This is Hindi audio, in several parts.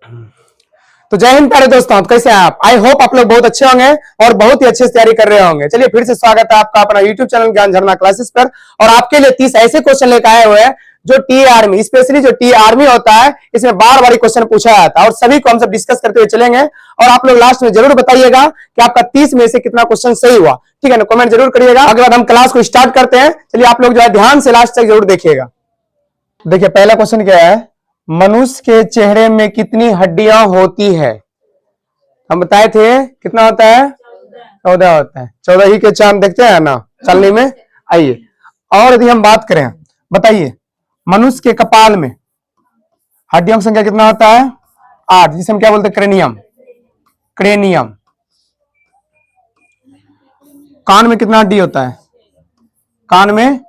तो जय हिंद प्यारे दोस्तों, कैसे हैं आप? आई होप आप लोग बहुत अच्छे होंगे और बहुत ही अच्छे से तैयारी कर रहे होंगे। चलिए फिर से स्वागत है आपका अपना यूट्यूब चैनल ज्ञान झरना क्लासेस पर। और आपके लिए 30 ऐसे क्वेश्चन लेकर आए हुए हैं जो टी आर्मी, स्पेशली जो टी आर्मी होता है, इसमें बार बार क्वेश्चन पूछा जाता है और सभी को हम सब डिस्कस करते हुए चलेंगे। और आप लोग लास्ट में जरूर बताइएगा कि आपका 30 में से कितना क्वेश्चन सही हुआ, ठीक है ना? कमेंट जरूर करिएगा। अगले बाद हम क्लास को स्टार्ट करते हैं। चलिए आप लोग जो है ध्यान से लास्ट तक जरूर देखिएगा। देखिए पहला क्वेश्चन क्या है, मनुष्य के चेहरे में कितनी हड्डियां होती है? हम बताए थे कितना होता है? 14 होता है। 14 ही के चांद देखते हैं ना चलने में। आइए और यदि हम बात करें, बताइए मनुष्य के कपाल में हड्डियों की संख्या कितना होता है? 8, जिसे हम क्या बोलते हैं? क्रेनियम। क्रेनियम। कान में कितना हड्डी होता है? कान में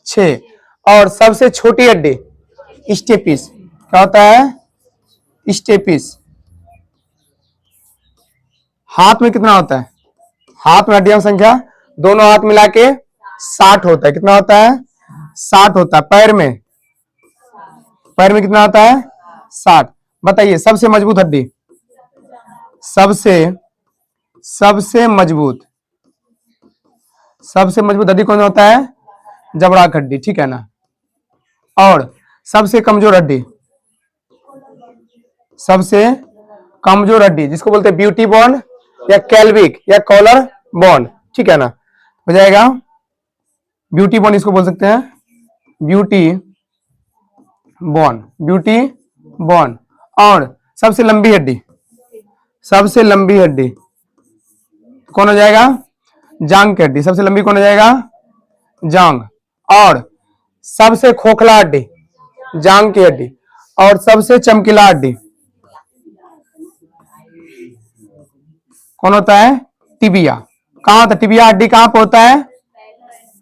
6। और सबसे छोटी हड्डी स्टेपिस, क्या होता है? स्टेपिस। हाथ में कितना होता है? हाथ में हड्डियों की संख्या दोनों हाथ मिला के 60 होता है। कितना होता है? 60 होता है। पैर में, पैर में कितना होता है? 60। बताइए सबसे मजबूत हड्डी, सबसे मजबूत हड्डी कौन होता है? जबड़ा की हड्डी, ठीक है ना? और सबसे कमजोर हड्डी, जिसको बोलते हैं ब्यूटी बोन या कैल्विक या कॉलर बोन, ठीक है ना? हो जाएगा ब्यूटी बोन, इसको बोल सकते हैं ब्यूटी बोन। और सबसे लंबी हड्डी कौन हो जाएगा? जांग की हड्डी। सबसे लंबी कौन हो जाएगा? जांग। और सबसे खोखला हड्डी जांग की हड्डी। और सबसे चमकीला हड्डी कौन होता है? टिबिया। कहां होता है टिबिया हड्डी? कहां पे होता है?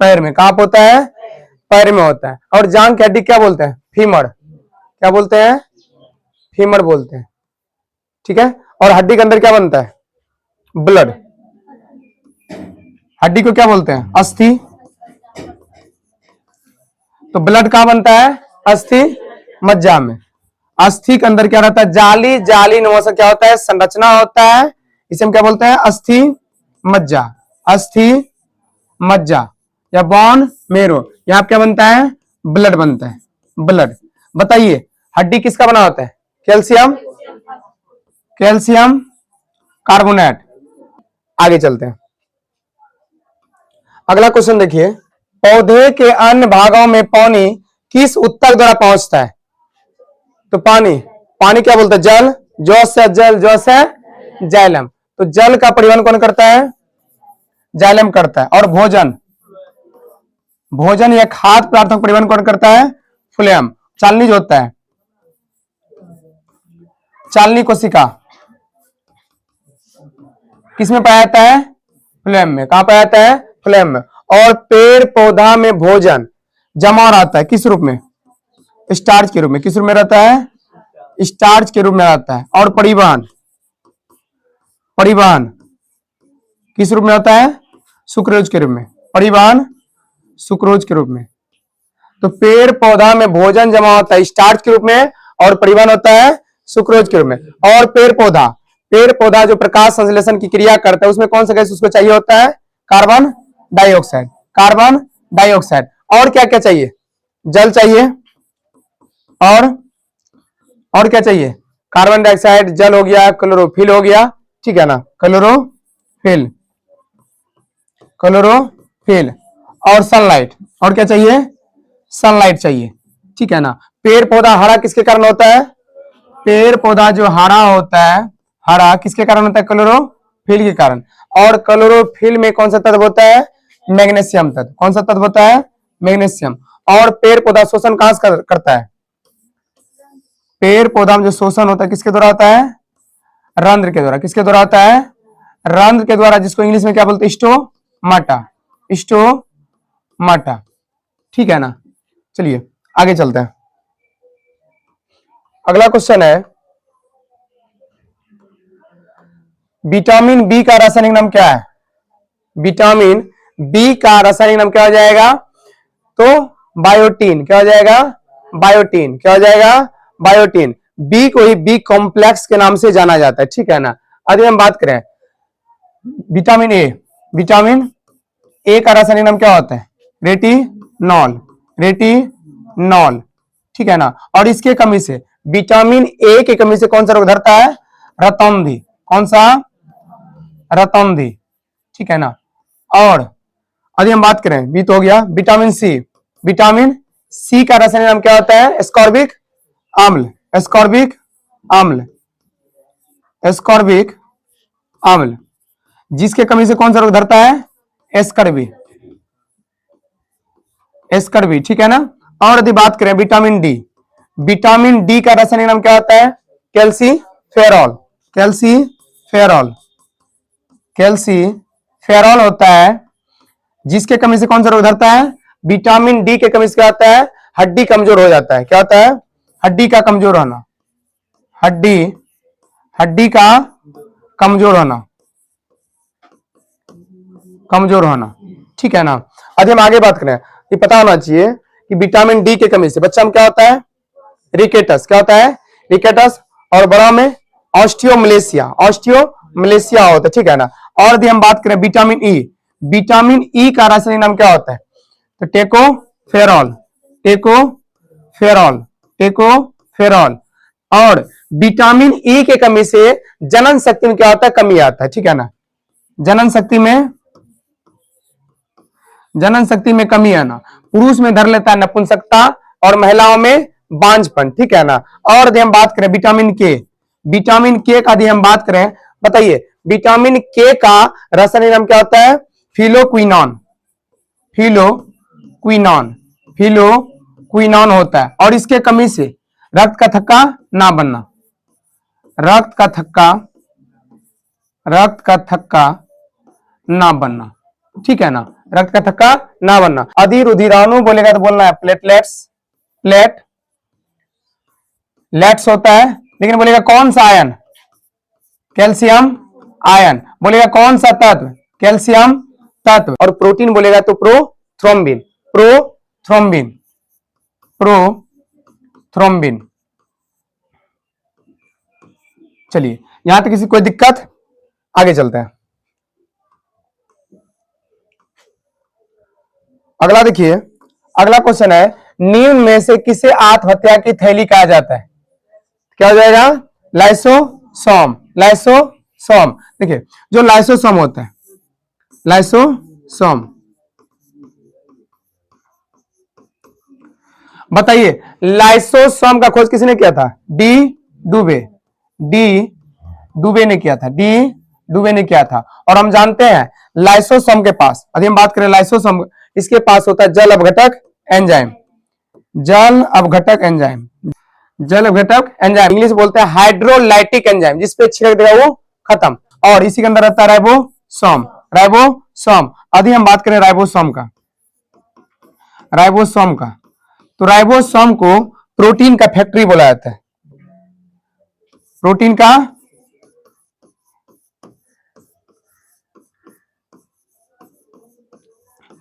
पैर में। कहां पे होता है? पैर में होता है। और जांग की हड्डी क्या बोलते हैं? फीमर। क्या बोलते हैं? फीमर बोलते हैं, ठीक है? और हड्डी के अंदर क्या बनता है? ब्लड। हड्डी को क्या बोलते हैं? अस्थि। तो ब्लड कहां बनता है? अस्थि मज्जा में। अस्थि के अंदर क्या रहता है? जाली नुमा क्या होता है? संरचना होता है। इसे हम क्या बोलते हैं? अस्थि मज्जा या बोन मेरो। यहां क्या बनता है? ब्लड बनता है। ब्लड। बताइए हड्डी किसका बना होता है? Calcium carbonate. आगे चलते हैं। अगला क्वेश्चन देखिए, पौधे के अन्य भागों में पानी किस ऊतक द्वारा पहुंचता है? तो पानी क्या बोलते हैं? जल। जो से जाइलम। तो जल का परिवहन कौन करता है? जाइलम करता है। और भोजन या खाद्य पदार्थों का परिवहन कौन करता है? फ्लोएम। चालनी जो होता है, चालनी कोशिका किसमें पाया जाता है? फ्लोएम में। कहां पाया जाता है? फ्लोएम में। और पेड़ पौधा में भोजन जमा रहता है किस रूप में? स्टार्च के रूप में। किस रूप में रहता है? स्टार्च के रूप में रहता है। और परिवहन किस रूप में होता है? सुक्रोज के रूप में। परिवहन सुक्रोज के रूप में। तो पेड़ पौधा में भोजन जमा होता है स्टार्च के रूप में और परिवहन होता है सुक्रोज के रूप में। और पेड़ पौधा जो प्रकाश संश्लेषण की क्रिया करता है उसमें कौन सा गैस उसको चाहिए होता है? Carbon dioxide. और क्या क्या चाहिए? जल चाहिए। और क्या चाहिए? कार्बन डाइऑक्साइड, जल हो गया, क्लोरोफिल हो गया, ठीक है ना? क्लोरोफिल और सनलाइट। और क्या चाहिए? सनलाइट चाहिए, ठीक है ना? पेड़ पौधा हरा किसके कारण होता है? पेड़ पौधा जो हरा होता है, हरा किसके कारण होता है? क्लोरोफिल के कारण। और क्लोरोफिल में कौन सा तत्व होता है? मैग्नीशियम तत्व। कौन सा तत्व होता है? मैग्नीशियम। और पेड़ पौधा शोषण कहां से करता है? पेड़ पौधा में जो शोषण होता है किसके द्वारा होता है? रंध्र के द्वारा। किसके द्वारा होता है? रंध्र के द्वारा, जिसको इंग्लिश में क्या बोलते हैं? स्टोमाटा, ठीक है ना? चलिए आगे चलते हैं। अगला क्वेश्चन है, विटामिन बी का रासायनिक नाम क्या है? विटामिन बी का रासायनिक नाम क्या हो जाएगा? तो बायोटीन। क्या हो जाएगा? बायोटीन। क्या हो जाएगा? बायोटीन। बी को ही बी कॉम्प्लेक्स के नाम से जाना जाता है, ठीक है ना। अभी हम बात करें विटामिन ए, विटामिन ए का रासायनिक नाम क्या होता है? रेटिनॉल, रेटिनॉल, ठीक है ना। और इसके कमी से, विटामिन ए की कमी से कौन सा रोग धरता है? रतौंधी। कौन सा? रतौंधी, ठीक है ना। और अभी हम बात करें, बी तो हो गया। विटामिन सी, विटामिन सी का रासायनिक नाम क्या होता है? एस्कॉर्बिक अम्ल, एस्कॉर्बिक अम्ल, एस्कॉर्बिक अम्ल, जिसके कमी से कौन सा रोग धरता है? एस्कर्बी, एस्कर्बी, ठीक है ना। और यदि बात करें विटामिन डी, विटामिन डी का रासायनिक नाम क्या होता है? कैल्सीफेरॉल, कैल्सीफेरॉल, कैल्सीफेरॉल होता है, जिसके कमी से कौन सा रोग धरता है? विटामिन डी के कमी से क्या होता है? हड्डी कमजोर हो जाता है। क्या होता है? हड्डी का कमजोर होना, हड्डी, हड्डी का कमजोर होना, कमजोर होना, ठीक है ना। अभी हम आगे बात करें, ये पता होना चाहिए कि विटामिन डी के कमी से बच्चा में क्या होता है? रिकेटस, क्या होता है? रिकेटस। और बड़ा में ऑस्टियोमलेशिया, ऑस्टियोमलेशिया होता है, ठीक है ना। और यदि हम बात करें विटामिन ई, विटामिन ई का रासायनिक नाम क्या होता है? तो टेकोफेरॉल, टेकोफेरॉल, टेकोफेरॉल। और विटामिन ई के कमी से जनन शक्ति में क्या होता है? कमी आता है, ठीक है ना। जनन शक्ति में, जनन शक्ति में कमी आना, पुरुष में धर लेता है नपुंसकता और महिलाओं में बांझपन, ठीक है ना। और यदि हम बात करें विटामिन के, विटामिन के का यदि हम बात करें, बताइए विटामिन के का रासायनिक नाम क्या होता है? फिलोक्विनॉन, फिलोक्विनॉन, फिलोक्विनॉन होता है। और इसके कमी से रक्त का थक्का ना बनना, रक्त का थक्का, रक्त का थक्का ना बनना, ठीक है ना। रक्त का थक्का ना बनना। अधिरुधिराणु बोलेगा तो बोलना है प्लेटलेट्स, प्लेट लेट्स होता है। लेकिन बोलेगा कौन सा आयन? Calcium ion. बोलेगा कौन सा तत्व? कैल्शियम तत्व। और प्रोटीन बोलेगा तो प्रोथ्रोम्बिन, प्रोथ्रोम्बिन, प्रोथ्रोम्बिन। चलिए यहां तक किसी कोई दिक्कत? आगे चलते हैं। अगला देखिए, अगला क्वेश्चन है, निम्न में से किसे आत्महत्या की थैली कहा जाता है? क्या हो जाएगा? Lysosome, lysosome. देखिए जो लाइसोसोम होता है, लाइसोसोम, बताइए लाइसोसोम का खोज किसने किया था? डी डुबे, डी डुबे ने किया था, डी डुबे ने किया था। और हम जानते हैं लाइसोसोम के पास, यदि हम बात करें लाइसोसोम, इसके पास होता है जल अपघटक एंजाइम, जल अपघटक एंजाइम, जल अपघटक एंजाइम, इंग्लिश बोलते हैं हाइड्रोलाइटिक एंजाइम, जिसपे छिड़क देगा वो खत्म। और इसी के अंदर रहता है राइबोसोम, राइबोसोम। अभी हम बात करें राइबोसोम का, राइबोसोम का, तो राइबोसोम को प्रोटीन का फैक्ट्री बोला जाता है, प्रोटीन का,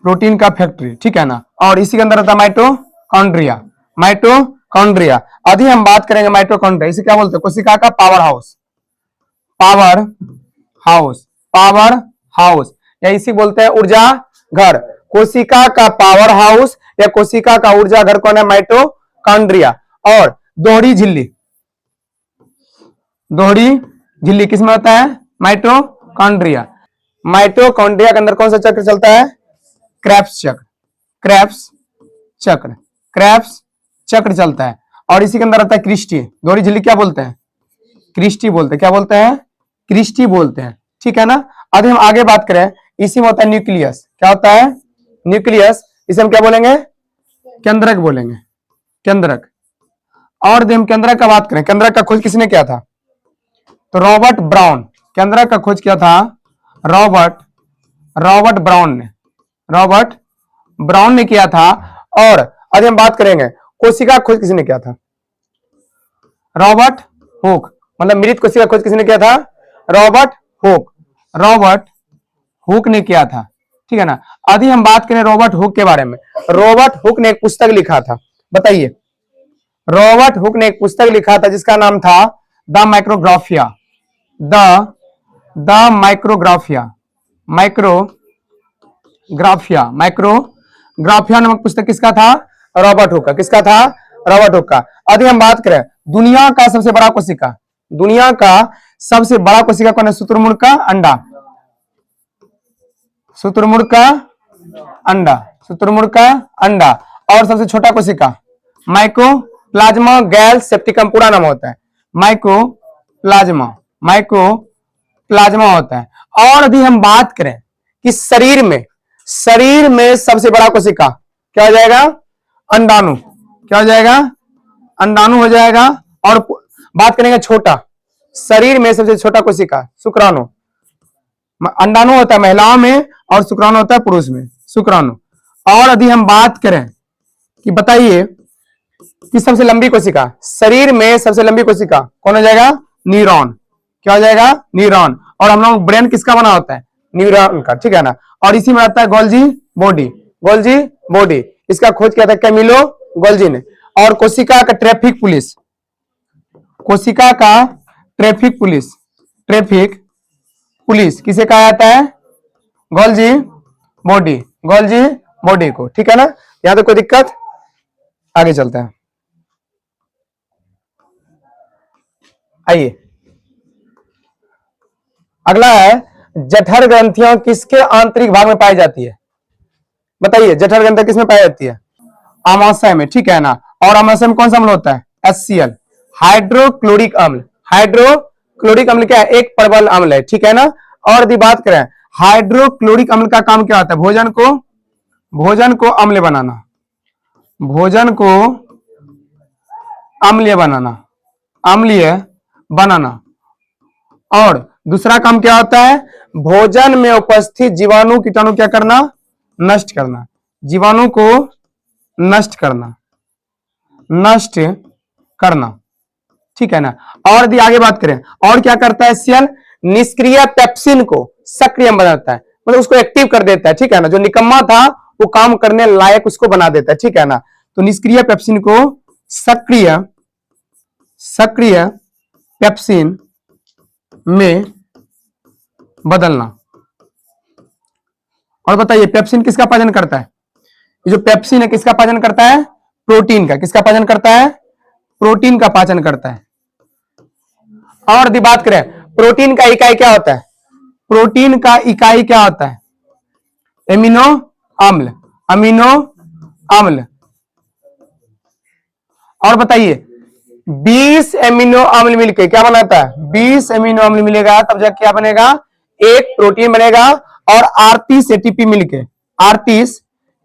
प्रोटीन का फैक्ट्री, ठीक है ना। और इसी के अंदर रहता है माइटोकॉन्ड्रिया, माइटोकॉन्ड्रिया। अभी हम बात करेंगे माइटोकॉन्ड्रिया, इसे क्या बोलते हैं? कोशिका का power house, power house, power house, या इसी बोलते हैं ऊर्जा घर। कोशिका का पावर हाउस या कोशिका का ऊर्जा घर कौन है? माइटोकॉन्ड्रिया। और दोहरी झिल्ली, दोहरी झिल्ली किसमें होता है? माइटोकॉन्ड्रिया। माइटोकॉन्ड्रिया के अंदर कौन सा चक्र चलता है? क्रेब्स चक्र, क्रेब्स चक्र, क्रेब्स चक्र चलता है। और इसी के अंदर आता है क्रिस्टी। दोहरी झिल्ली क्या बोलते हैं? क्रिस्टी बोलते हैं। क्या बोलते हैं? क्रिस्टी बोलते हैं, ठीक है ना। अभी हम आगे बात करें, इसी में होता है न्यूक्लियस। क्या होता है? न्यूक्लियस। इसे हम क्या बोलेंगे? केंद्रक बोलेंगे, केंद्रक। और यदि हम केंद्रक का बात करें, केंद्रक का खोज किसने किया था? तो रॉबर्ट ब्राउन, केंद्रक का खोज किया था रॉबर्ट ब्राउन ने, रॉबर्ट ब्राउन ने किया था। और अभी हम बात करेंगे कोशिका खोज किसने किया था? रॉबर्ट हुक, मतलब मृत कोशिका खोज किसने किया था? रॉबर्ट हुक, रॉबर्ट हुक ने किया था, ठीक है ना। अभी हम बात करें रॉबर्ट हुक के बारे में, रॉबर्ट हुक ने एक पुस्तक लिखा था, बताइए रॉबर्ट हुक ने एक पुस्तक लिखा था जिसका नाम था the Micrographia. The Micrographia Micrographia नामक पुस्तक किसका था? रॉबर्ट हुक का। किसका था? रॉबर्ट हुक का। यदि हम बात करें दुनिया का सबसे बड़ा कोशिका, दुनिया का सबसे बड़ा कोशिका कौन है? शुतुरमुर्ग का अंडा, शुतुरमुर्ग का अंडा, शुतुरमुर्ग का अंडा। और सबसे छोटा कोशिका माइकोप्लाज्मा गैल सेप्टिकम, पूरा नाम होता है माइकोप्लाज्मा होता है। और यदि हम बात करें कि शरीर में सबसे बड़ा कोशिका क्या हो जाएगा? अंडाणु। क्या हो जाएगा? अंडाणु हो जाएगा। और बात करेंगे छोटा, शरीर में सबसे छोटा कोशिका शुक्राणु। अंडाणु होता है महिलाओं में और शुक्राणु होता है पुरुष में, शुक्राणु। और यदि हम बात करें कि बताइए कि सबसे लंबी कोशिका, शरीर में सबसे लंबी कोशिका कौन हो जाएगा? न्यूरॉन। क्या हो जाएगा? न्यूरॉन। और हम लोग ब्रेन किसका बना होता है? न्यूरॉन का, ठीक है ना। और इसी में आता है गोल्जी बॉडी। इसका खोज किया था कैमिलो गोल्जी ने। और कोशिका का ट्रैफिक पुलिस किसे कहा जाता है? गोल्जी बॉडी को, ठीक है ना। यहां तो कोई दिक्कत? आगे चलते हैं। आइए अगला है जठर ग्रंथियां किसके आंतरिक भाग में पाई जाती है? बताइए जठर ग्रंथियां किसमें पाई जाती है? आमाशय में, ठीक है ना। और आमाशय में कौन सा अम्ल होता है? HCl, हाइड्रोक्लोरिक अम्ल। हाइड्रोक्लोरिक अम्ल क्या है? एक प्रबल अम्ल है, ठीक है ना। और यदि बात करें हाइड्रोक्लोरिक अम्ल का काम क्या होता है? भोजन को अम्ल बनाना, भोजन को अम्लीय बनाना। और दूसरा काम क्या होता है? भोजन में उपस्थित जीवाणु कीटाणु क्या करना? नष्ट करना। जीवाणु को नष्ट करना, ठीक है ना। और यदि आगे बात करें और क्या करता है HCl? निष्क्रिय पेप्सिन को सक्रिय बनाता है, मतलब उसको एक्टिव कर देता है, ठीक है ना। जो निकम्मा था वो काम करने लायक उसको बना देता है, ठीक है ना। तो निष्क्रिय पेप्सिन को सक्रिय पेप्सिन में बदलना। और बताइए पेप्सिन किसका पाचन करता है? ये जो पेप्सिन है किसका पाचन करता है? प्रोटीन का। किसका पाचन करता है? प्रोटीन का पाचन करता है। और यदि बात करें प्रोटीन का इकाई क्या होता है? प्रोटीन का इकाई क्या होता है? एमिनो अम्ल। और बताइए 20 एमिनो अम्ल मिलकर क्या बनाता है? 20 एमिनो अम्ल मिलेगा तब जाके क्या बनेगा? एक प्रोटीन बनेगा। और 38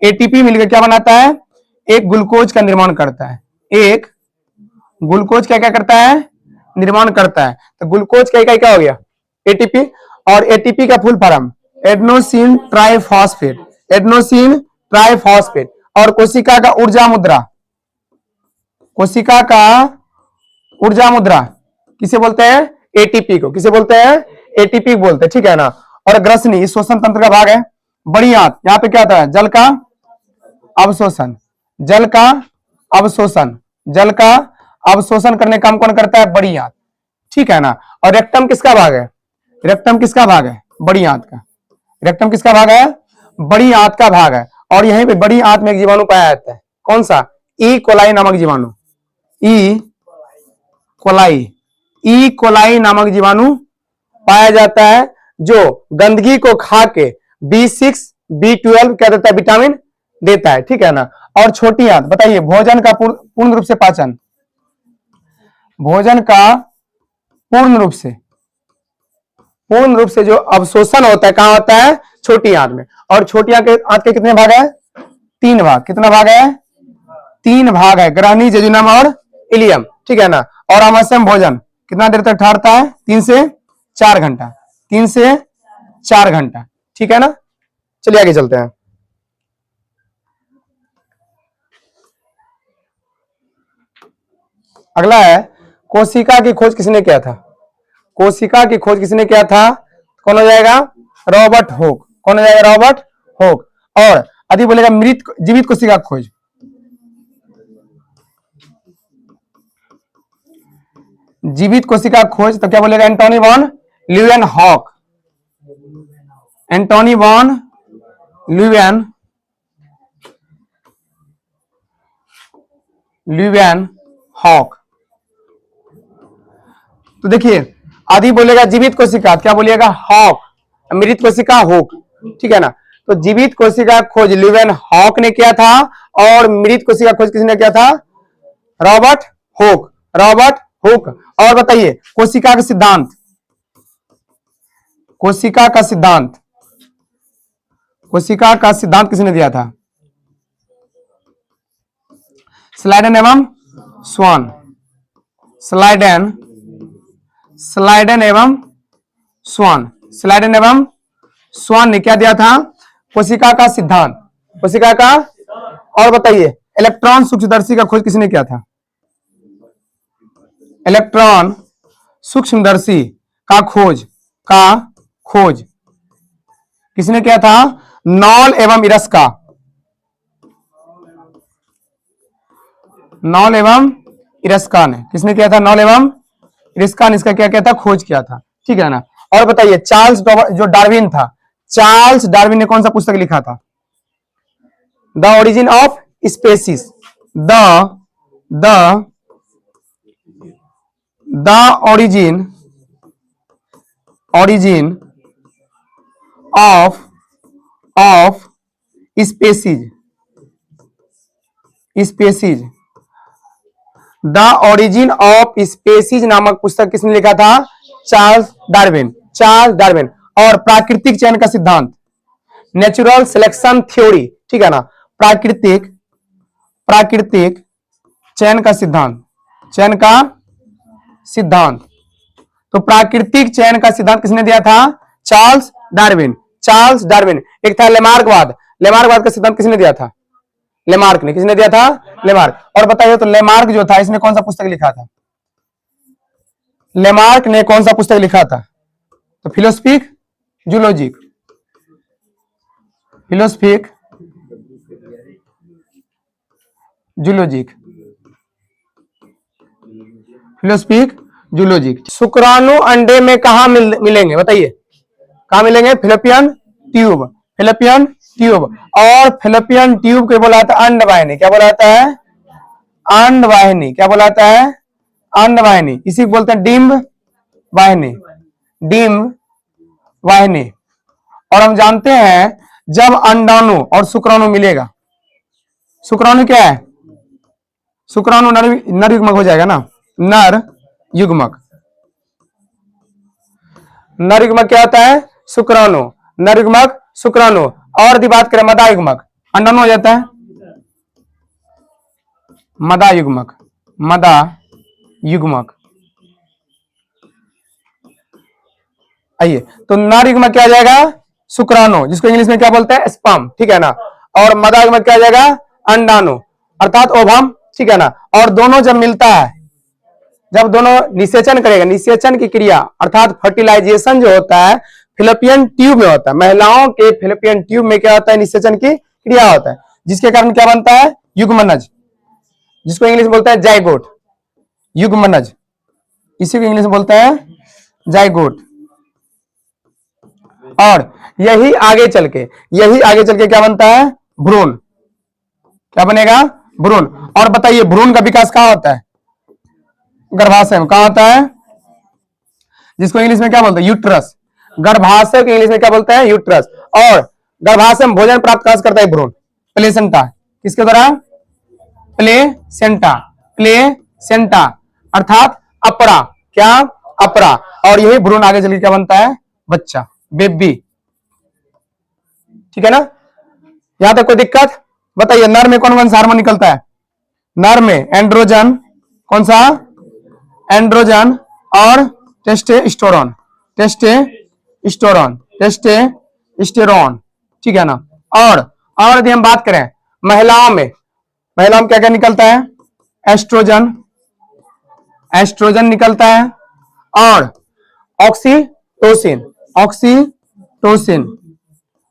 एटीपी मिलकर क्या बनाता है? एक ग्लूकोज का निर्माण करता है। एक ग्लूकोज क्या क्या करता है? निर्माण करता है। तो ग्लूकोज का इकाई क्या हो गया? एटीपी। और एटीपी का फुल फॉर्म एडेनोसिन ट्राइफॉस्फेट। और कोशिका का ऊर्जा मुद्रा किसे बोलते हैं? एटीपी को। किसे बोलते हैं? एटीपी बोलते हैं, ठीक है ना। और ग्रसनी श्वसन तंत्र का भाग है। बड़ी आंत, यहाँ पे क्या होता है? जल का अवशोषण करने का काम कौन करता है? बड़ी आंत, ठीक है ना। और रेक्टम किसका भाग है? बड़ी आंत का। रेक्टम किसका भाग है? बड़ी आंत का भाग है। और यहीं पे बड़ी आंत में एक जीवाणु पाया जाता है, कौन सा? ई कोलाई नामक जीवाणु। ई कोलाई नामक जीवाणु पाया जाता है जो गंदगी को खा के B6 B12 क्या देता है? विटामिन देता है, ठीक है ना। और छोटी आंत, बताइए भोजन का पूर्ण रूप से जो अवशोषण होता है कहां होता है? छोटी आंत में। और छोटी आंत के कितने भाग है? 3 भाग। कितना भाग है? 3 भाग है, ग्रहणी, जेजुनम और इलियम, ठीक है ना। और आमाशय में भोजन कितना देर तक ठहरता है? 3 से 4 घंटा। ठीक है ना। चलिए आगे चलते हैं। अगला है कोशिका की खोज किसने किया था? कौन हो जाएगा? Robert Hooke. और यदि बोलेगा जीवित कोशिका खोज, जीवित कोशिका खोज, तो क्या बोलेगा? Antony von Leeuwenhoek, Antony von Leeuwenhoek. तो देखिए आदि बोलेगा जीवित कोशिका, क्या बोलिएगा? हॉक। मृत कोशिका होक, ठीक है ना। तो जीवित कोशिका खोज ल्यूवेनहॉक ने किया था, और मृत कोशिका खोज किसने किया था? रॉबर्ट होक, रॉबर्ट होक। और बताइए कोशिका का सिद्धांत, कोशिका का सिद्धांत, कोशिका का सिद्धांत किसने दिया था? स्लाइडन एवं स्वान, स्लाइडन, स्लाइडन एवं स्वान, स्लाइडन एवं स्वान ने क्या दिया था? कोशिका का सिद्धांत, कोशिका का। और बताइए इलेक्ट्रॉन सूक्ष्मदर्शी का खोज किसने किया था? इलेक्ट्रॉन सूक्ष्मदर्शी का खोज किसने किया था? नॉल एवं इरस्का, नॉल एवं इरस्का ने किसने किया था? नॉल एवं इरस्का ने इसका क्या किया था? खोज किया था, ठीक है ना। और बताइए चार्ल्स जो डार्विन था, चार्ल्स डार्विन ने कौन सा पुस्तक लिखा था? The origin of species, the origin of species, the origin of species नामक पुस्तक किसने लिखा था? Charles Darwin, Charles Darwin. और प्राकृतिक चयन का सिद्धांत, नेचुरल सिलेक्शन थ्योरी, ठीक है ना। प्राकृतिक चयन का सिद्धांत, चयन का सिद्धांत। तो प्राकृतिक चयन का सिद्धांत किसने दिया था? Charles Darwin, Charles Darwin. एक था लेमार्कवाद, लेमार्कवाद का सिद्धांत किसने दिया था? लेमार्क ने, किसने दिया था? लेमार्क। और बताइए तो लेमार्क जो था इसने कौन सा पुस्तक लिखा था? लेमार्क ने कौन सा पुस्तक लिखा था? तो philosophic zoologic, philosophic zoologic, philosophic zoologic. शुक्राणु अंडे में कहा मिलेंगे? बताइए कहा मिलेंगे? Philippian tube, Philippian tube. और फिलिपियन ट्यूब को बोला जाता है अंडवाहिनी, क्या बोला जाता है? अंडवाहिनी, क्या बोला जाता है? अंडवाहिनी। इसी को बोलते हैं डिम्ब वाहिनी, डिम्ब वाहिनी। और हम जानते हैं जब अंडाणु और शुक्राणु मिलेगा, शुक्राणु क्या है? शुक्राणु नर युग्मक हो जाएगा ना, नर युग्मक। नर युग्मक क्या होता है? शुक्राणु, नर युग्मक शुक्राणु। और यदि बात करें मदा युग्मक, अंडाणु हो जाता है मदा युग्मक, मदा युग्मक। आइए तो नर युग्मक क्या आ जाएगा? शुक्राणु, जिसको इंग्लिश में क्या बोलते हैं? स्पर्म, ठीक है ना। और मदा युग्मक क्या आ जाएगा? अंडाणु अर्थात ओवम, ठीक है ना। और दोनों जब मिलता है, जब दोनों निषेचन करेगा, निषेचन की क्रिया अर्थात फर्टिलाइजेशन जो होता है फिलिपियन ट्यूब में होता है। महिलाओं के फिलिपियन ट्यूब में क्या होता है? निषेचन की क्रिया होता है, जिसके कारण क्या बनता है? युग्मनज, जिसको इंग्लिश में बोलता है जाइगोट, युग्मनज, इसी को इंग्लिश में बोलता है जाइगोट। और यही आगे चल के क्या बनता है? भ्रूण, क्या बनेगा? भ्रूण। और बताइए भ्रूण का विकास कहां होता है? गर्भाशय में। कहां होता है? जिसको इंग्लिश में क्या बोलते हैं? यूट्रस। गर्भाशय को इंग्लिश में क्या बोलते हैं? यूट्रस। और गर्भाशय में भोजन प्राप्त कहां से करता है भ्रूण? प्लेसेंटा, किसके द्वारा? प्लेसेंटा, प्लेसेंटा अर्थात अपरा, क्या? अपरा। और यही भ्रूण आगे चल के क्या बनता है? बच्चा, बेबी, ठीक है ना। यहां तक कोई दिक्कत? बताइए नर में कौन कौन सा हार्मोन निकलता है? नर में एंड्रोजन, कौन सा? एंड्रोजन और टेस्टोस्टेरोन, टेस्टोस्टेरोन, टेस्टोस्टेरोन, ठीक है ना। और यदि हम बात करें महिलाओं में क्या क्या निकलता है? एस्ट्रोजन, एस्ट्रोजन निकलता है। और ऑक्सीटोसिन, ऑक्सीटोसिन,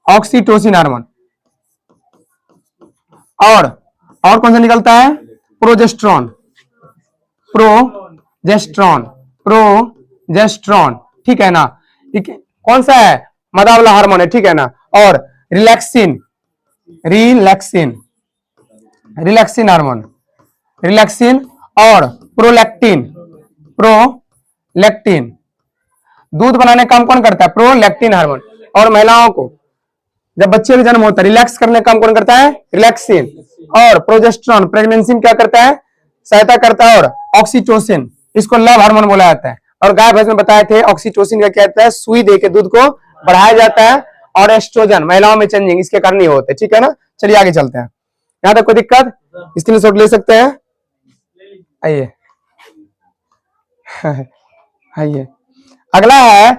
ऑक्सीटोसिन हार्मोन। और कौन सा निकलता है? प्रोजेस्ट्रॉन, प्रोजेस्ट्रॉन, प्रोजेस्टेरॉन, ठीक है ना। कौन सा है, मदा वाला हार्मोन है, ठीक है ना। और relaxin, relaxin, relaxin hormone, relaxin. और प्रोलैक्टिन, प्रोलैक्टिन, दूध बनाने का काम कौन करता है, प्रोलैक्टिन हार्मोन। और महिलाओं को जब बच्चे का जन्म होता है रिलैक्स करने का काम कौन करता है, रिलैक्सिन। और प्रोजेस्टेरॉन प्रेगनेंसी में क्या करता है, सहायता करता है। और ऑक्सीटोसिन, इसको लव हार्मोन बोला जाता है। और गाय भैंस में बताए थे ऑक्सीटोसिन का क्या होता है, सुई दे के दूध को बढ़ाया जाता है। और एस्ट्रोजन महिलाओं में चेंजिंग इसके कारण ही होते हैं, ठीक है ना। चलिए आगे चलते हैं, यहां तक कोई दिक्कत, स्क्रीनशॉट ले सकते हैं। आइए आइए, अगला है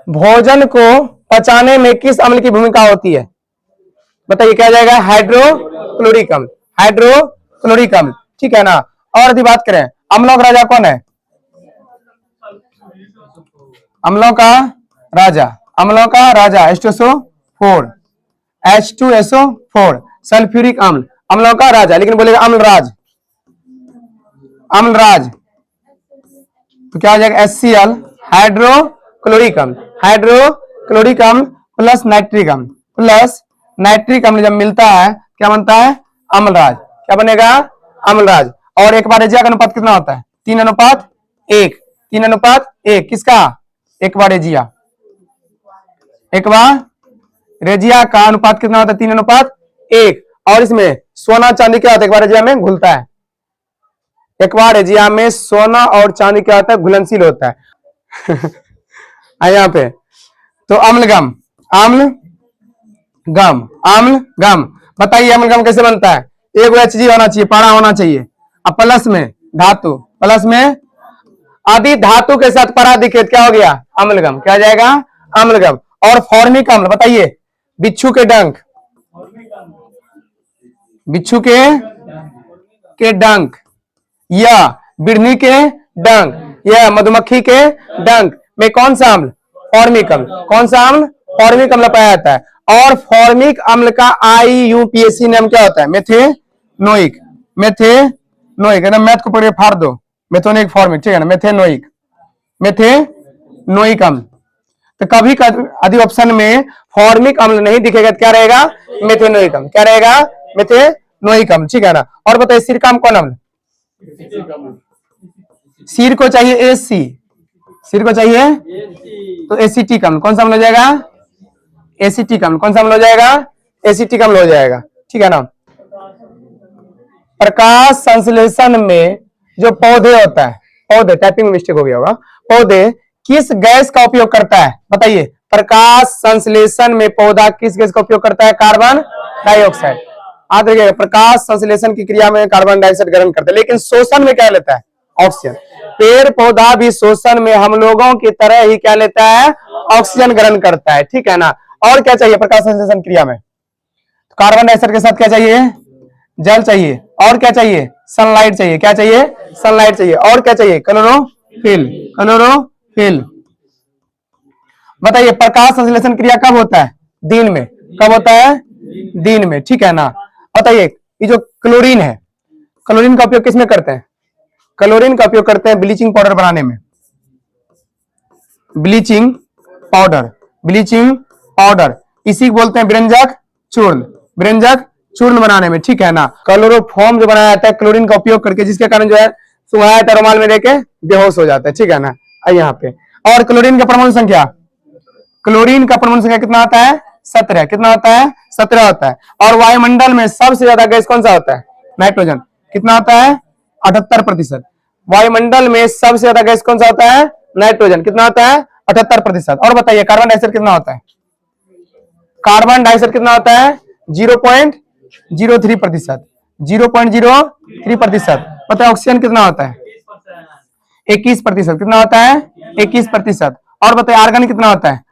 भोजन को पचाने में किस अम्ल की भूमिका होती है, बताइए क्या जाएगा, हाइड्रोक्लोरिक अम्ल, हाइड्रोक्लोरिक अम्ल, ठीक है ना। और यदि बात करें अम्लों का राजा कौन है, अम्लों का राजा, अम्लों का राजा H2SO4, H2SO4, सल्फ्यूरिक अम्ल, अम्लों का राजा, लेकिन बोलेगा अम्लराज, अम्लराज, तो क्या हो जाएगा HCl, हाइड्रोक्लोरिक अम्ल, हाइड्रोक्लोरिक अम्ल प्लस नाइट्रिक अम्ल, प्लस नाइट्रिक अम्ल जब मिलता है क्या बनता है, अम्लराज, क्या बनेगा, अम्लराज। और एक बार रेजिया का अनुपात कितना होता है, 3:1, 3:1, किसका, एक बार रेजिया, एक बार रेजिया का अनुपात कितना होता है, 3:1। और इसमें सोना चांदी क्या होता है, एक बार रेजिया में घुलता है, एक बार रेजिया में सोना और चांदी क्या होता है, घुलनशील होता है यहाँ पे। तो अम्लगम, अम्ल गम, अम्ल गम, बताइए अम्ल गम कैसे बनता है, एक HG होना चाहिए, पारा होना चाहिए, अब प्लस में धातु, प्लस में आदि धातु के साथ परा दिखे क्या हो गया, अम्लगम, क्या जाएगा, अम्लगम। और फॉर्मिक अम्ल, बताइए बिच्छू के डंक, बिच्छू के डंक, या बिढ़नी के डंक, या मधुमक्खी के डंक में कौन सा अम्ल, फॉर्मिक अम्ल, कौन सा अम्ल, फॉर्मिक अम्ल पाया जाता है। और फॉर्मिक अम्ल का IUPAC नाम क्या होता है, मेथेनोइक, मेथेनोइक, मैथ को पढ़िए फाड़ दो, मेथोनिक फॉर्मिक, ठीक है ना, मेथेनोइक, मेथेनोइक अम्ल। तो कभी यदि ऑप्शन में फॉर्मिक अम्ल नहीं दिखेगा तो क्या रहेगा, मेथेनोइक अम्ल, क्या रहेगा, मेथेनोइक अम्ल, ठीक है ना। और बताइए सिरकाम कौन अम्ल, सिर को चाहिए AC, सिर को चाहिए तो एसिटिक अम्ल, कौन सा अम्ल हो जाएगा, एसिटिक अम्ल, कौन सा अम्ल हो जाएगा, एसिटिक अम्ल हो जाएगा, ठीक है ना। प्रकाश संश्लेषण में जो पौधे होता है, पौधे, टाइपिंग में मिस्टेक हो गया होगा, पौधे किस गैस का उपयोग करता है, बताइए प्रकाश संश्लेषण में पौधा किस गैस का उपयोग करता है, कार्बन डाइऑक्साइड। याद रखिएगा प्रकाश संश्लेषण की क्रिया में कार्बन डाइऑक्साइड ग्रहण करता है, लेकिन शोषण में क्या लेता है, ऑक्सीजन। पेड़ पौधा भी शोषण में हम लोगों की तरह ही क्या लेता है, ऑक्सीजन ग्रहण करता है, ठीक है ना। और क्या चाहिए प्रकाश संश्लेषण क्रिया में, कार्बन डाइऑक्साइड के साथ क्या चाहिए, जल चाहिए, और क्या चाहिए, सनलाइट चाहिए, क्या चाहिए, सनलाइट चाहिए, और क्या चाहिए, क्लोरोफिल, क्लोरोफिल। बताइए प्रकाश संश्लेषण क्रिया कब होता है, दिन में, कब होता है, दिन में, ठीक है ना। बताइए ये जो क्लोरीन है, क्लोरीन का उपयोग किसमें करते हैं, क्लोरीन का उपयोग करते हैं ब्लीचिंग पाउडर बनाने में, ब्लीचिंग पाउडर, ब्लीचिंग पाउडर, इसी को बोलते हैं व्यंजक चूर्ण, व्यंजक चूर्ण बनाने में, ठीक है ना। क्लोरोफॉर्म जो बनाया जाता है क्लोरीन का उपयोग करके, जिसके कारण जो है सुहाया था रुमाल में लेके बेहोश हो जाता है, ठीक है ना। यहाँ पे और क्लोरीन का परमाणु संख्या, क्लोरीन का परमाणु संख्या कितना आता है, 17, कितना होता है, 17 होता है। और वायुमंडल में सबसे ज्यादा गैस कौन सा होता है, नाइट्रोजन, कितना होता है, 78%। वायुमंडल में सबसे ज्यादा गैस कौन सा होता है, नाइट्रोजन, कितना होता है, 78%। और बताइए कार्बन डाइऑक्साइड कितना होता है, कार्बन डाइऑक्साइड कितना होता है, 0.03%, 0.03%। बताइए ऑक्सीजन कितना होता है, 21%, कितना होता है, 21%। और बताइए आर्गन कितना होता है,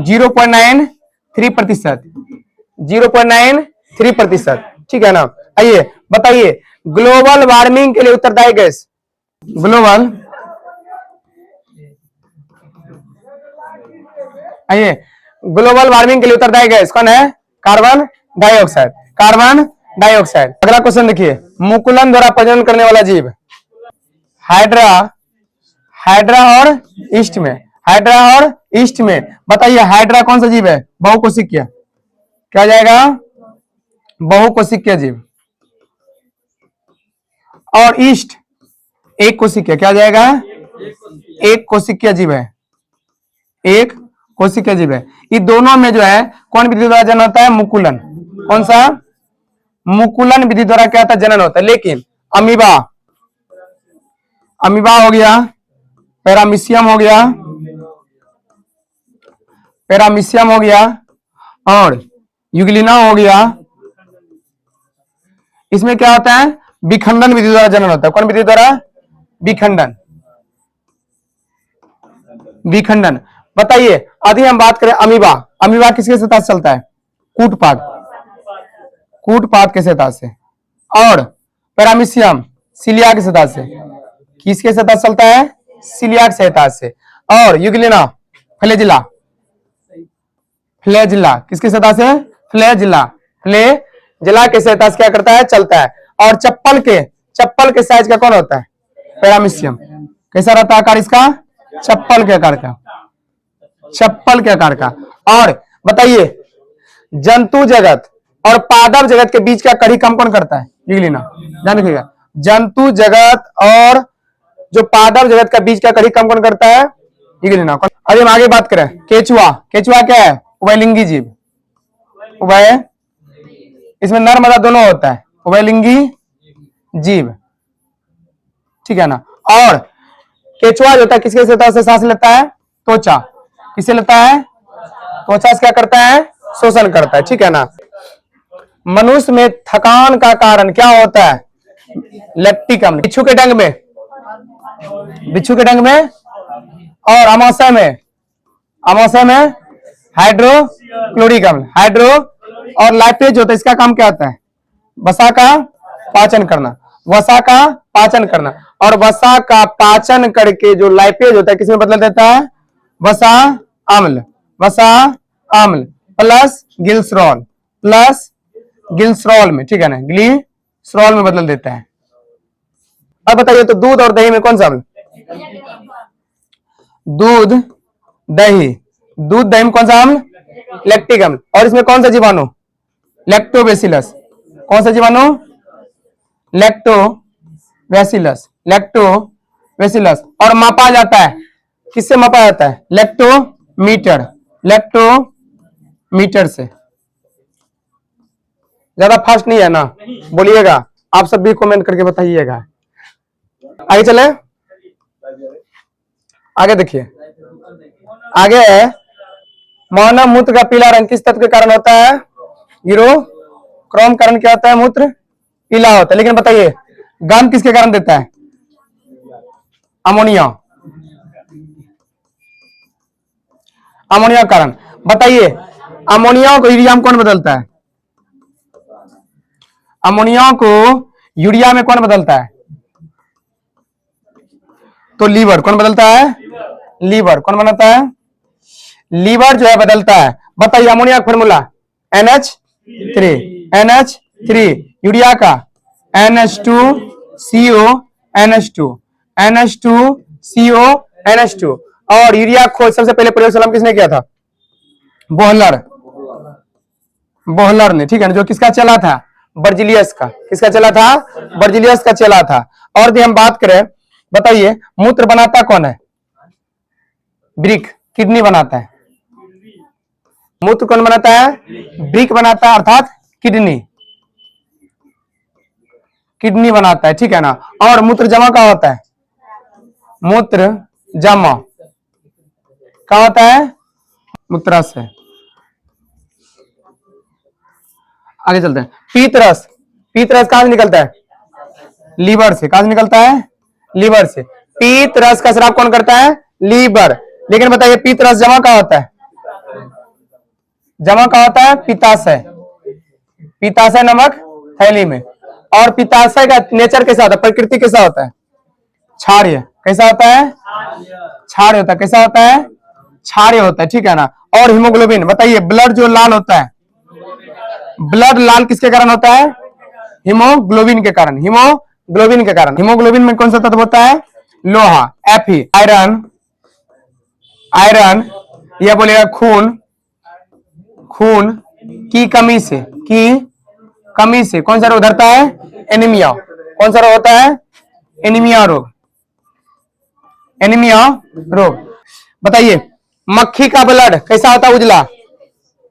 0.93%, 0.93%, ठीक है ना। आइए बताइए ग्लोबल वार्मिंग के लिए उत्तरदायी गैस, ग्लोबल, आइए ग्लोबल वार्मिंग के लिए उत्तरदायी गैस कौन है, कार्बन डाइऑक्साइड, कार्बन डाइऑक्साइड। अगला क्वेश्चन देखिए, मुकुलन द्वारा प्रजनन करने वाला जीव, हाइड्रा, हाइड्रा और ईस्ट में, हाइड्रा और ईस्ट में। बताइए हाइड्रा कौन सा जीव है? बहुकोशिकीय। क्या जाएगा? बहुकोशिकीय जीव। और ईस्ट एक कोशिकीय। क्या जाएगा? एक कोशिकीय जीव है, एक कोशिकीय जीव है। ये दोनों में जो है कौन विधि द्वारा जनन होता है? मुकुलन। कौन सा? मुकुलन विधि द्वारा क्या होता है? जनन होता है। लेकिन अमीबा, अमीबा हो गया, पैरामीशियम हो गया, पैरामीशियम हो गया और यूग्लिना हो गया, इसमें क्या होता है? विखंडन विधि द्वारा जनन होता है। कौन विधि द्वारा? विखंडन, विखंडन। बताइए अभी हम बात करें अमीबा। अमीबा किसके सतह से चलता है? कूटपाद, कूटपाद के सतह से। और पैरामीशियम सिलिया की सतह से। किसके सतह से चलता है? सिलिया की सतह से। और यूग्लिना फ्लैजिला, फ्लैजिला किसके सतह से? फ्लैजिला, फ्लैजिला के सतह से क्या करता है? चलता है। और चप्पल के साइज का कौन होता है? पैरामीशियम। कैसा रहता है आकार इसका? चप्पल के आकार का, चप्पल के आकार का। और बताइए जंतु जगत और पादप जगत के बीच का कड़ी कम कौन करता है? यूग्लिना। ध्यान रखिएगा, जंतु जगत और जो पादप जगत का बीच का कड़ी कम कौन करता है? यूग्लिना। अभी हम आगे बात करें केचुआ। केचुआ क्या है? उभयलिंगी जीव, उभय, इसमें नर मादा दोनों होता है, उभयलिंगी जीव, ठीक है ना। और केचुआ जो होता है किसके सतह से सांस लेता है? त्वचा। किसे लेता है? त्वचा से क्या करता है? शोषण करता है, ठीक है ना। मनुष्य में थकान का कारण क्या होता है? लैक्टिक अम्ल। बिच्छू के डंग में, बिच्छू के डंग में और अमाशय में, अमाशय में हाइड्रोक्लोरिक अम्ल, हाइड्रो और लाइपेज होता है। इसका काम क्या होता है? वसा का पाचन करना, वसा का पाचन करना। और वसा का पाचन करके जो लाइपेज होता है किसमें बदल देता है? वसा अम्ल, वसा अम्ल प्लस ग्लिसरॉल, प्लस ग्लिसरॉल में, ठीक है ना, ग्लिसरॉल में बदल देता है। अब बताइए तो दूध और दही में कौन सा अम्ल? दूध दही, दूध दही में कौन सा अम्ल? लैक्टिक अम्ल। और इसमें कौन सा जीवाणु? लैक्टोबैसिलस। कौन सा जीवाणु? Lactobacillus, lactobacillus. और मापा जाता है किससे? मापा जाता है लैक्टोमीटर, लैक्टोमीटर से। ज्यादा फास्ट नहीं है ना? बोलिएगा, आप सब भी कमेंट करके बताइएगा। आगे चले, आगे देखिए, आगे है मानव मूत्र का पीला रंग किस तत्व के कारण होता है? यूरोक्रोम कारण क्या होता है? मूत्र पीला होता है। लेकिन बताइए गंध किसके कारण देता है? अमोनिया, अमोनिया कारण। बताइए अमोनिया को यूरिया में कौन बदलता है? अमोनिया को यूरिया में कौन बदलता है? तो लीवर। कौन बदलता है? लीवर। कौन बनाता है? लीवर जो है बदलता है। बताइए अमोनिया का फॉर्मूला NH3, NH3। यूरिया का NH2CO, NH2, NH2CO, NH2। और यूरिया खोज सबसे पहले प्रयोगशाला में किसने किया था? बोहलर, बोहलर ने, ठीक है ना, जो किसका चला था? बर्जिलियस का। किसका चला था? बर्जिलियस का चला था। और भी हम बात करें, बताइए मूत्र बनाता कौन है? ब्रिक, किडनी बनाता है। मूत्र कौन बनाता है? ब्रिक बनाता है, अर्थात किडनी, किडनी बनाता है, ठीक है ना। और मूत्र जमा कहाँ होता है? मूत्र जमा कहाँ होता है? मूत्राशय। आगे चलते हैं, पीतरस। पीतरस कहां से निकलता है? लीवर से। कहां से निकलता है? लीवर से। पीतरस का स्राव कौन करता है? लीवर। लेकिन बताइए पीतरस जमा कहां होता है? जमा कहां होता है? पित्ताशय, पित्ताशय नामक थैली में। और पित्ताशय का नेचर कैसा होता है? प्रकृति कैसा होता है? क्षारीय। कैसा होता है? क्षारीय होता है। कैसा होता है? क्षारीय होता है, ठीक है ना। और हीमोग्लोबिन, बताइए ब्लड जो लाल होता है, ब्लड लाल किसके कारण होता है? हीमोग्लोबिन के कारण, हीमोग्लोबिन के कारण। हीमोग्लोबिन में कौन सा तत्व होता है? लोहा, Fe, आयरन, आयरन, यह बोलेगा खून, खून की कमी से, की कमी से कौन सा रोग धरता है? एनीमिया। कौन सा रोग होता है? एनीमिया रोग, एनीमिया रोग। बताइए मक्खी का ब्लड कैसा होता है? उजला।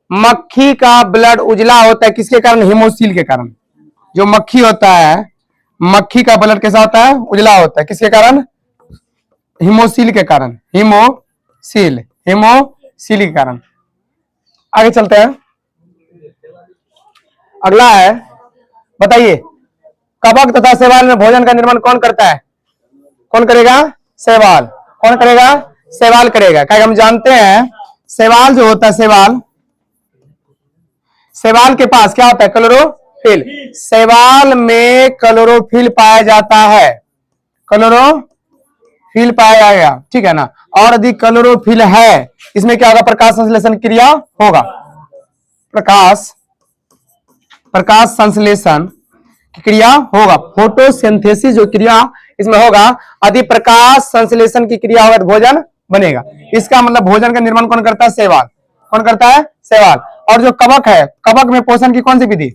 मक्खी का ब्लड उजला होता है किसके कारण? हिमोसिल के कारण। जो मक्खी होता है, मक्खी का ब्लड कैसा होता है? उजला होता है किसके कारण? हिमोसिल के कारण, हिमोसिल, हिमोसिल के कारण। आगे चलते हैं, अगला है, बताइए कवक तथा शैवाल में भोजन का निर्माण कौन करता है? कौन करेगा? शैवाल। कौन करेगा? शैवाल करेगा। क्या हम जानते हैं शैवाल जो होता है, शैवाल, शैवाल के पास क्या होता है? क्लोरोफिल। शैवाल में क्लोरोफिल पाया जाता है, क्लोरोफिल पाया जाएगा, ठीक है ना। और यदि क्लोरोफिल है इसमें क्या होगा? प्रकाश संश्लेषण क्रिया होगा, प्रकाश संश्लेषण की क्रिया होगा, फोटोसिंथेसिस जो क्रिया इसमें होगा। यदि प्रकाश संश्लेषण की क्रिया होगा तो भोजन बनेगा। इसका मतलब भोजन का निर्माण कौन करता है? शैवाल। कौन करता है? शैवाल। और जो कवक है, कवक में पोषण की कौन सी विधि?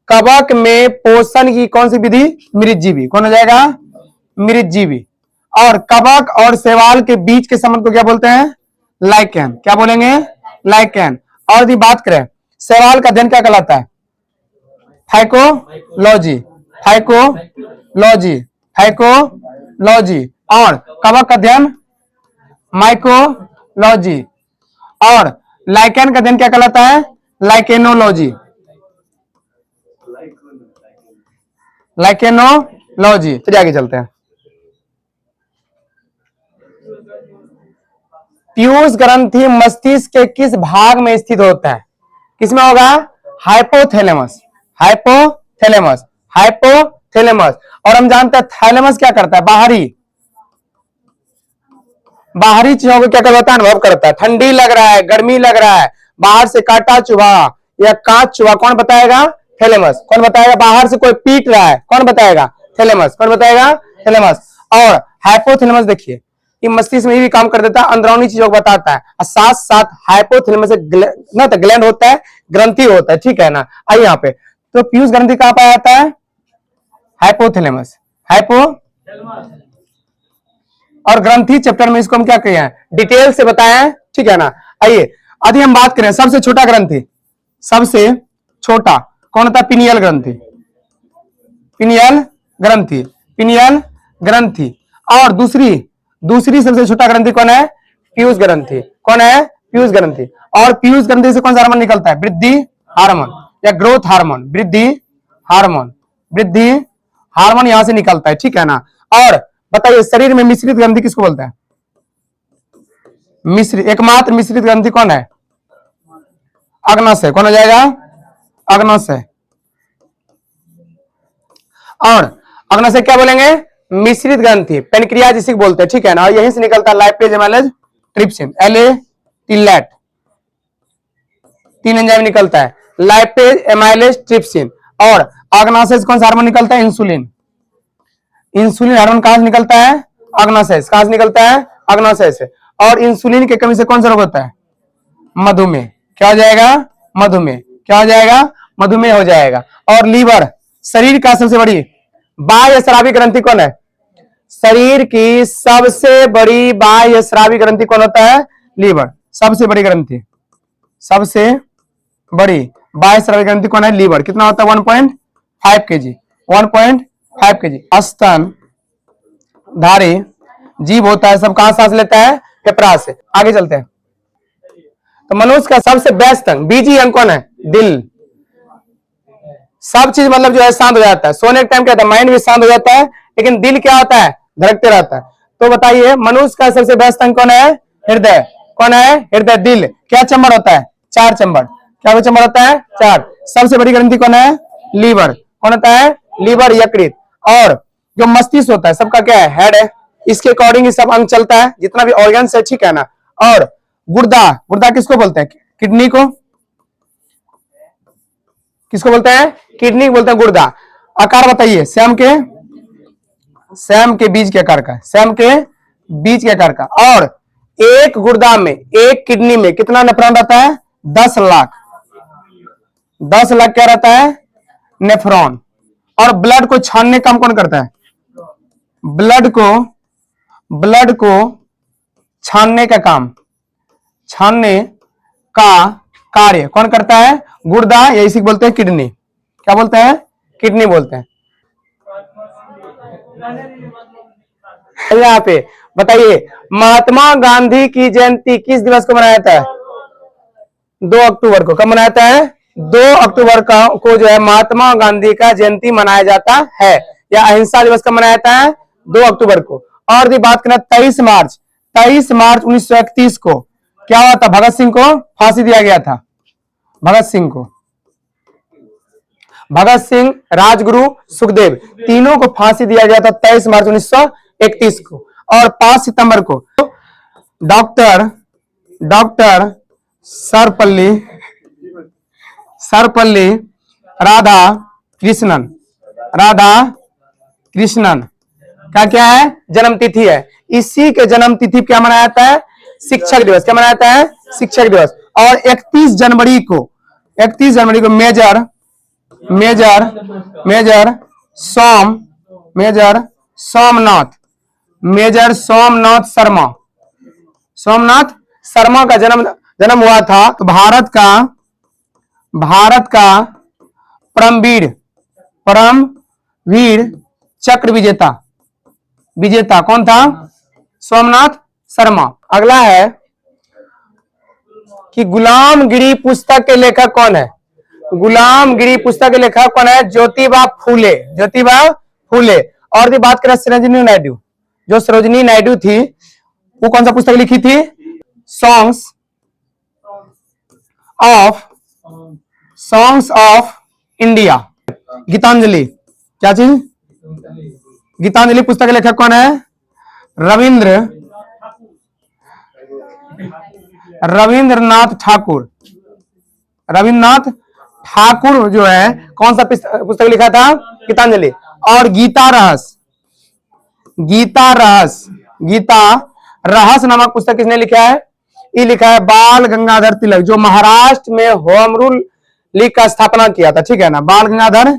कवक में पोषण की कौन सी विधि? मृतजीवी। कौन हो जाएगा? मृतजीवी। और कवक और शैवाल के बीच के संबंध को क्या बोलते हैं? लाइकेन। क्या बोलेंगे? लाइकेन। और यदि बात करें शैवाल का अध्ययन क्या कहलाता है? Phycology, phycology, phycology. और कवक अध्ययन माइकोलॉजी। और लाइकेन का अध्ययन क्या कहलाता है? Lichenology, lichenology. चलिए आगे चलते हैं। पीयूष ग्रंथि मस्तिष्क के किस भाग में स्थित होता है? किसमें होगा? Hypothalamus, hypothalamus, hypothalamus. और हम जानते हैं थैलेमस क्या करता है? बाहरी चीजों को क्या करता है? अनुभव करता है। ठंडी लग रहा है, गर्मी लग रहा है, बाहर से कांटा चुभा या कांच चुभा, कौन बताएगा? थैलेमस। कौन बताएगा? बाहर से कोई पीट रहा है, कौन बताएगा? थैलेमस। कौन बताएगा? थैलेमस। और हाइपोथैलेमस देखिए कि मस्तिष्क में भी काम कर देता है, अंदरूनी चीजों को बताता है। और साथ साथ हाइपोथैलेमस ना तो ग्लैंड होता है, ग्रंथि होता है, ठीक है ना। आइए यहाँ पे, तो पीयूष ग्रंथि कहां पाया जाता है? Hypothalamus, hypo. और ग्रंथि चैप्टर में इसको हम क्या कहे हैं? डिटेल से बताया है, ठीक है ना। आइए यदि हम बात करें सबसे छोटा ग्रंथि, सबसे छोटा कौन होता है? पिनियल ग्रंथि, पिनियल ग्रंथि, पिनियल ग्रंथि। और दूसरी सबसे छोटा ग्रंथि कौन है? पीयूष ग्रंथि। कौन है? पीयूष ग्रंथि। और पीयूष ग्रंथि से कौन सा हार्मोन निकलता है? वृद्धि हार्मोन या ग्रोथ हार्मोन, वृद्धि हार्मोन, वृद्धि हार्मोन यहां से निकलता है, ठीक है ना। और बताइए शरीर में मिश्रित ग्रंथि किसको बोलते हैं? मिश्रित, एकमात्र मिश्रित ग्रंथि कौन है? अग्नाशय। कौन हो जाएगा? अग्नाशय। और अग्नाशय क्या बोलेंगे? मिश्रित ग्रंथि, पेनक्रियाज जिसे बोलते हैं, ठीक है ना। और यहीं से निकलता है लाइपेज, एमाइलेज, ट्रिप्सिन, एलेटिलेट, 3 एंजाइम निकलता है, लाइपेज, एमाइलेज, ट्रिप्सिन। और अग्नाशय से कौन सा हार्मोन निकलता है? इंसुलिन। इंसुलिन हार्मोन कहां से निकलता है? अग्नाशय से। कहां से निकलता है? अग्नाशय से। और इंसुलिन की कमी से कौन सा रोग होता है? मधुमेह। क्या हो जाएगा? मधुमेह। क्या हो जाएगा? मधुमेह हो जाएगा। और लीवर, शरीर का सबसे बड़ी बाह्य स्रावी ग्रंथि कौन है? शरीर की सबसे बड़ी बाह्य स्रावी ग्रंथि कौन होता है? लीवर। सबसे बड़ी ग्रंथि, सबसे बड़ी बाह्य स्रावी ग्रंथि कौन है? लीवर। कितना होता है? 1.5 kg, 1.5 kg। स्तन धारी जीव होता है, सब कहां सांस लेता है? फेफड़ा से। आगे चलते हैं, तो मनुष्य का सबसे बेस्ट अंग, बीजी अंग कौन है? दिल। सब चीज मतलब जो है शांत हो जाता है, सोने के टाइम क्या होता है? माइंड भी शांत हो जाता है, लेकिन दिल क्या होता है? धड़कते रहता है। तो बताइए मनुष्य का सबसे बेस्ट अंग कौन है? हृदय। कौन है? हृदय। दिल क्या चैम्बर होता है? 4 चैम्बर। क्या चैम्बर होता है? 4। सबसे बड़ी ग्रंथि कौन है? लीवर। कौन होता है? लीवर, यकृत। और जो मस्तिष्क होता है सबका क्या है? हेड है। इसके अकॉर्डिंग ही सब अंग चलता है, जितना भी ऑर्गन है, ठीक है ना। और गुर्दा, गुर्दा किसको बोलते हैं? किडनी को। किसको बोलते हैं? किडनी बोलते हैं गुर्दा। आकार बताइए श्याम के, सैम के बीज के आकार का, सैम के बीज के आकार का। और एक गुर्दा में, एक किडनी में कितना नेफ्रॉन रहता है? 10 लाख। 10 लाख क्या रहता है? नेफ्रॉन। और ब्लड को छानने का काम कौन करता है? ब्लड को छानने का काम, छानने का कार्य कौन करता है? गुर्दा, या इसी को बोलते हैं किडनी। क्या बोलते हैं? किडनी बोलते हैं। यहाँ पे बताइए, महात्मा गांधी की जयंती किस दिवस को मनाया जाता है? 2 अक्टूबर को। कब मनाया जाता है? 2 अक्टूबर को जो है महात्मा गांधी का जयंती मनाया जाता है, या अहिंसा दिवस का मनाया जाता है 2 अक्टूबर को। और यदि बात करें 23 मार्च 1931 को क्या हुआ था? भगत सिंह को फांसी दिया गया था। भगत सिंह, राजगुरु, सुखदेव, तीनों को फांसी दिया गया था 23 मार्च 1931 को। और 5 सितंबर को डॉक्टर सर्वपल्ली राधाकृष्णन क्या है? जन्म तिथि है। इसी के जन्म तिथि क्या मनाया जाता है? शिक्षक दिवस। क्या मनाया जाता है? शिक्षक दिवस। और 31 जनवरी को मेजर सोमनाथ शर्मा का जन्म हुआ था। तो भारत का परमवीर चक्र विजेता कौन था? सोमनाथ शर्मा। अगला है कि गुलामगिरी पुस्तक के लेखक कौन है? गुलामगिरी पुस्तक के लेखक कौन है? ज्योतिबा फूले। और भी बात करें सरोजिनी नायडू, जो सरोजिनी नायडू थी वो कौन सा पुस्तक लिखी थी? Songs of India. गीतांजलि, क्या चीज? गीतांजलि पुस्तक के लेखक कौन है? रविंद्रनाथ ठाकुर जो है कौन सा पुस्तक लिखा था? गीतांजलि। और गीता रहस्य नामक पुस्तक किसने लिखा है? ये लिखा है बाल गंगाधर तिलक, जो महाराष्ट्र में होम रूल लीग का स्थापना किया था। ठीक है ना? बाल गंगाधर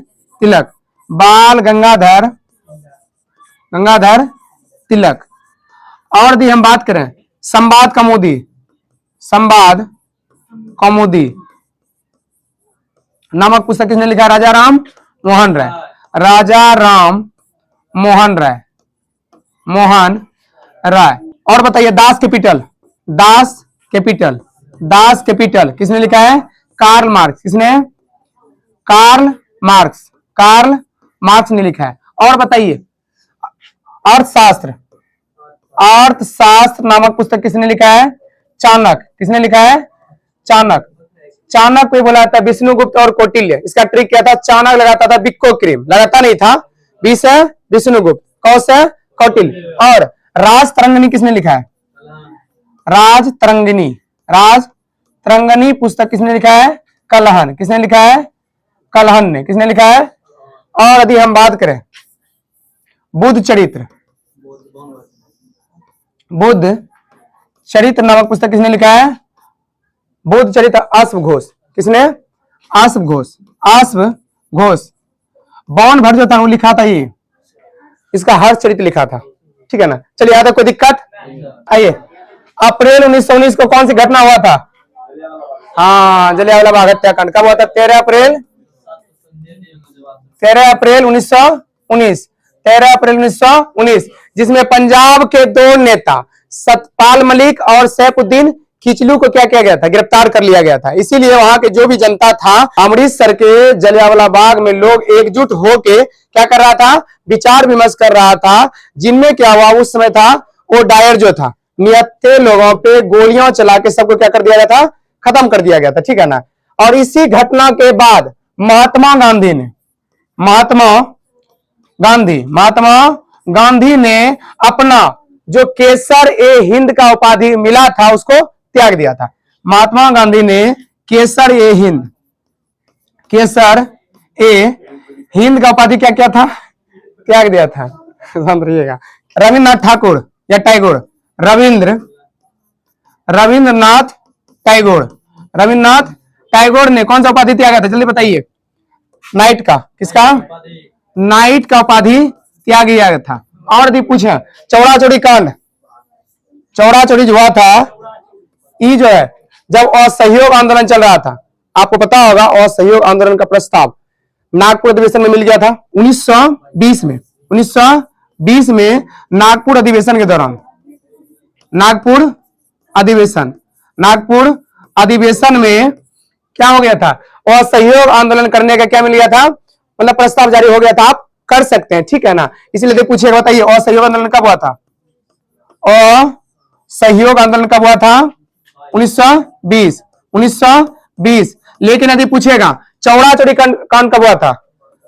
तिलक। और भी हम बात करें संवाद कौमुदी नामक पुस्तक किसने लिखा? राजा राम मोहन राय। और बताइए दास कैपिटल किसने लिखा है? Karl Marx. किसने? कार्ल मार्क्स ने लिखा है। और बताइए अर्थशास्त्र नामक पुस्तक किसने लिखा है? चाणक्य। किसने लिखा है? चाणक्य को बोला जाता है विष्णुगुप्त और कौटिल्य। इसका ट्रिक क्या था? चाणक्य लगाता था बिक्को क्रीम, लगाता नहीं था। बी से विष्णुगुप्त, कौ से कौटिल्य। और राजतरंगिणी किसने लिखा है? राजतरंगिणी पुस्तक किसने लिखा है? कलहन। किसने लिखा है? कलहन ने। किसने लिखा है? और यदि हम बात करें बुद्ध चरित्र नामक पुस्तक किसने लिखा है? बुद्ध चरित्र अश्व घोष। किसने? अश्व घोष। बौन भट्ट जो था वो लिखा था ये, इसका हर चरित्र लिखा था। ठीक है ना? चलिए यहाँ तक कोई दिक्कत? आइए, अप्रैल 1919 को कौन सी घटना हुआ था? हाँ, जलियांवाला बाग हत्याकांड। कब हुआ था? 13 अप्रैल 1919, जिसमें पंजाब के 2 नेता सतपाल मलिक और सैफुद्दीन खिचलू को क्या किया गया था? गिरफ्तार कर लिया गया था। इसीलिए वहां के जो भी जनता था, अमृतसर के जलियांवाला बाग में लोग एकजुट होके क्या कर रहा था? विचार विमर्श कर रहा था। जिनमें क्या हुआ उस समय था, वो डायर जो था निहत्थे लोगों पे गोलियां चला के सबको क्या कर दिया गया था? खत्म कर दिया गया था। ठीक है ना? और इसी घटना के बाद महात्मा गांधी ने अपना जो केसर ए हिंद का उपाधि मिला था उसको त्याग दिया था। महात्मा गांधी ने केसर ए हिंद का उपाधि क्या किया था? त्याग दिया था। शांत रहिएगा। रविन्द्रनाथ ठाकुर या टैगोर? रविंद्रनाथ टैगोर। रविन्द्रनाथ टैगोर ने कौन सा उपाधि दिया गया था, जल्दी बताइए। नाइट का, किसका? नाइट का उपाधि त्याग गया था। और यदि पूछे चौड़ा चौड़ी कांड, चौड़ा चौड़ी जो हुआ था, ये जो है जब असहयोग आंदोलन चल रहा था, आपको पता होगा असहयोग आंदोलन का प्रस्ताव नागपुर अधिवेशन में मिल गया था 1920 में। 1920 में नागपुर अधिवेशन के दौरान, नागपुर अधिवेशन में क्या हो गया था, असहयोग आंदोलन करने का क्या मिल गया था, मतलब प्रस्ताव जारी हो गया था, आप कर सकते हैं, ठीक है ना। इसीलिए पूछिएगा, बताइए असहयोग आंदोलन कब हुआ था? असहयोग आंदोलन कब हुआ था? 1920। 1920। लेकिन यदि पूछेगा चौड़ा चौड़ी कांड कब हुआ था?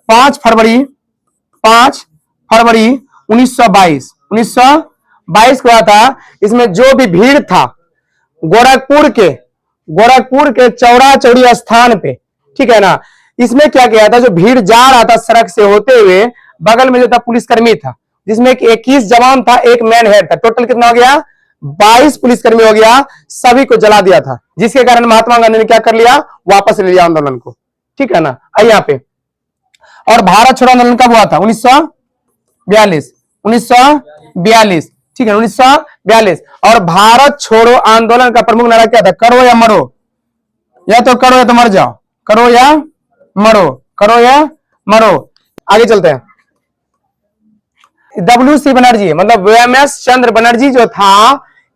5 फरवरी 1922। 1922 को हुआ था। इसमें जो भी भीड़ था गोरखपुर के चौड़ा चौड़ी स्थान पे, ठीक है ना, इसमें क्या किया था, जो भीड़ जा रहा था सड़क से होते हुए, बगल में जो था पुलिसकर्मी था, जिसमें 21 जवान था, एक मैन हेड था, टोटल कितना हो गया? 22 पुलिसकर्मी हो गया, सभी को जला दिया था, जिसके कारण महात्मा गांधी ने क्या कर लिया, वापस ले लिया आंदोलन को, ठीक है ना। यहाँ पे और भारत छोड़ो आंदोलन कब हुआ था? 1942। 1942, ठीक है, 1942। और भारत छोड़ो आंदोलन का प्रमुख नारा क्या था? करो या मरो, या तो करो या तो मर जाओ, करो या मरो, करो या मरो। आगे चलते हैं। WC बनर्जी मतलब WMS चंद्र बनर्जी जो था,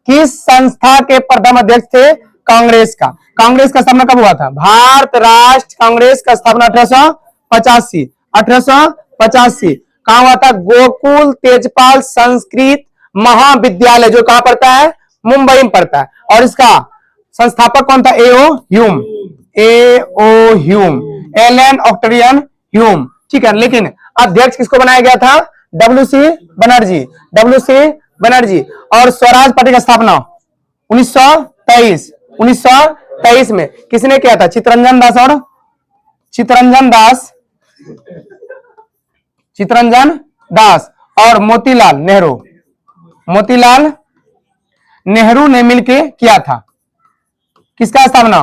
किस संस्था के प्रथम अध्यक्ष थे? कांग्रेस का। कांग्रेस का स्थापना कब हुआ था? भारत राष्ट्र कांग्रेस का स्थापना 1885। 1885 कहां हुआ था? गोकुल तेजपाल संस्कृत महाविद्यालय, जो कहां पड़ता है? मुंबई में पड़ता है। और इसका संस्थापक कौन था? A.O. Hume, Elon Octavian Hume, ठीक है। लेकिन अध्यक्ष किसको बनाया गया था? WC बनर्जी। और स्वराज पार्टी का स्थापना 1923 में किसने किया था? चित्तरंजन दास और मोतीलाल नेहरू ने मिलकर किया था। किसका स्थापना?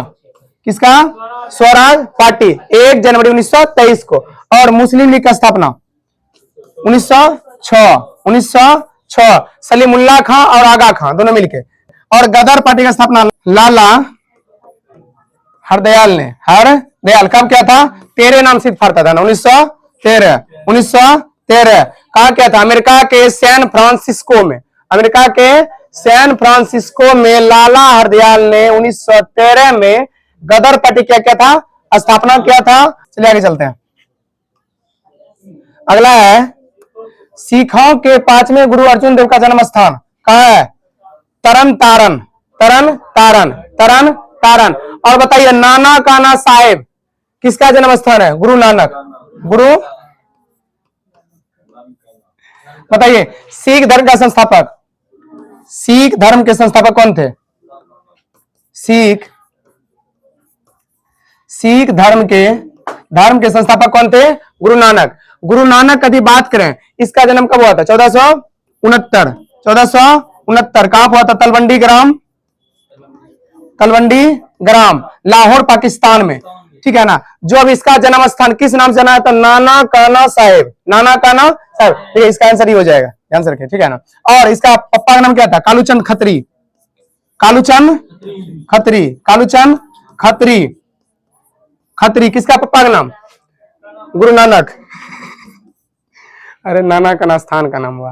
किसका? स्वराज पार्टी 1 जनवरी 1923 को। और मुस्लिम लीग का स्थापना 1906 सलीमुल्लाह खां और आगा खां दोनों मिलकर। और गदर पार्टी का स्थापना लाला हरदयाल कब क्या था? तेरे नाम सिद्ध फरता था ना, 1913 कहा क्या था? अमेरिका के सैन फ्रांसिस्को में लाला हरदयाल ने 1913 में गदर पार्टी क्या था? स्थापना किया था। चलिए आगे चलते हैं। अगला है, सिखों के 5वें गुरु अर्जुन देव का जन्म स्थान कहां है? तरन तारन। और बताइए नाना काना साहेब किसका जन्म स्थान है? गुरु नानक। बताइए सिख धर्म के संस्थापक कौन थे? सिख धर्म के संस्थापक कौन थे? गुरु नानक। गुरु नानक की बात करें, इसका जन्म कब हुआ था? 1469 कहां हुआ था? तलवंडी ग्राम लाहौर पाकिस्तान में, ठीक है ना। जो अब इसका जन्म स्थान किस नाम से जाना था? नाना काना साहेब। ठीक है, इसका आंसर ही हो जाएगा, ध्यान से रखिए, ठीक है ना। और इसका पप्पा का नाम क्या था? कालूचंद खत्री। किसका पप्पा का नाम? गुरु नानक। अरे नाना का स्थान का नाम हुआ,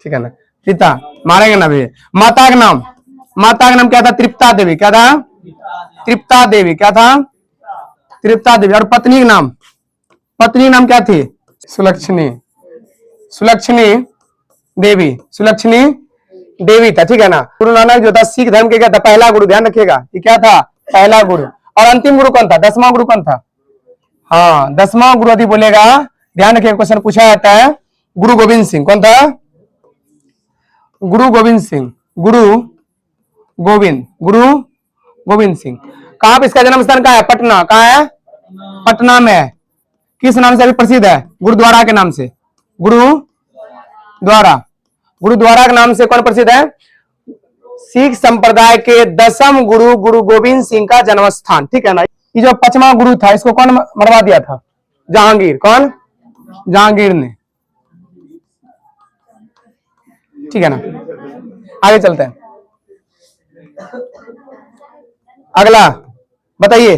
ठीक है ना। पिता मारेंगे ना भैया। माता का नाम क्या था? तृप्ता देवी। क्या था? तृप्ता देवी। क्या था? तृप्ता देवी। और पत्नी का नाम क्या थी? सुलक्षणी देवी था, ठीक है ना। गुरु नानक जो था सिख धर्म के क्या था? पहला गुरु, ध्यान रखिएगा कि क्या था? पहला गुरु। और अंतिम गुरु कौन था? 10वां गुरु कौन था? हाँ, 10वां गुरु यदि बोलेगा, ध्यान रखिए, क्वेश्चन पूछा जाता है, गुरु गोविंद सिंह। कौन था? गुरु गोविंद सिंह। कहां पे इसका जन्म स्थान? कहां है? पटना। कहां है? पटना में। किस नाम से अभी प्रसिद्ध है? गुरुद्वारा के नाम से। द्वारा। गुरुद्वारा के नाम से कौन प्रसिद्ध है? सिख संप्रदाय के 10वें गुरु गुरु गोविंद सिंह का जन्म स्थान। ठीक है ना। ये जो 5वां गुरु था इसको कौन मरवा दिया था? जहांगीर। कौन? जहांगीर ने। ठीक है ना। आगे चलते हैं। अगला बताइए,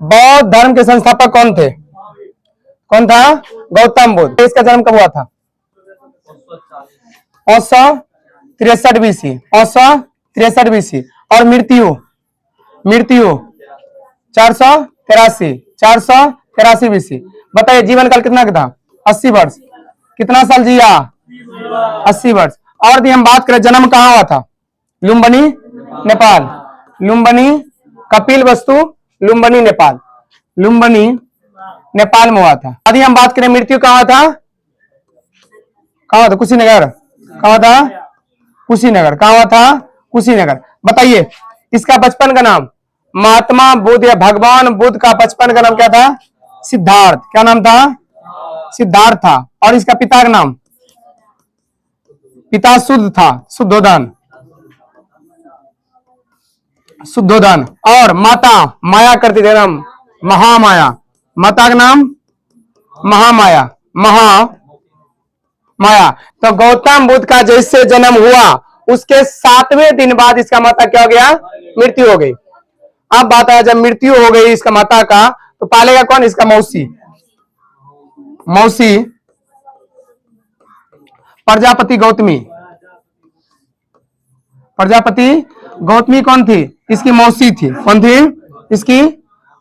बौद्ध धर्म के संस्थापक कौन थे? कौन था? गौतम बुद्ध। इसका जन्म कब हुआ था? 563 बीसी। 563 बीसी। और मृत्यु? मृत्यु 483 बीसी। बताइए जीवन काल कितना का था? 80 वर्ष। कितना साल जिया? 80 वर्ष। और यदि हम बात करें जन्म कहाँ हुआ था? लुम्बिनी नेपाल। लुम्बिनी कपिल वस्तु लुम्बिनी नेपाल। लुम्बिनी नेपाल में हुआ था। यदि हम बात करें मृत्यु कहाँ था? कहाँ हुआ था? कुशीनगर। कहाँ हुआ था? कुशीनगर। कहाँ हुआ था? कुशीनगर। बताइए इसका बचपन का नाम? महात्मा बुद्ध या भगवान बुद्ध का बचपन का नाम क्या था? सिद्धार्थ। क्या नाम था? सिद्धार्थ था। और इसका पिता का नाम? पिता शुद्ध था, शुद्धोधन। शुद्धोधन। और माता माया करती थी नाम महामाया। माता का नाम महामाया। माया। तो गौतम बुद्ध का जैसे जन्म हुआ उसके 7वें दिन बाद इसका माता क्या हो गया? मृत्यु हो गई। अब बात है जब मृत्यु हो गई इसका माता का तो पालेगा कौन? इसका मौसी। मौसी प्रजापति गौतमी। प्रजापति गौतमी कौन थी? इसकी मौसी थी। कौन थी? इसकी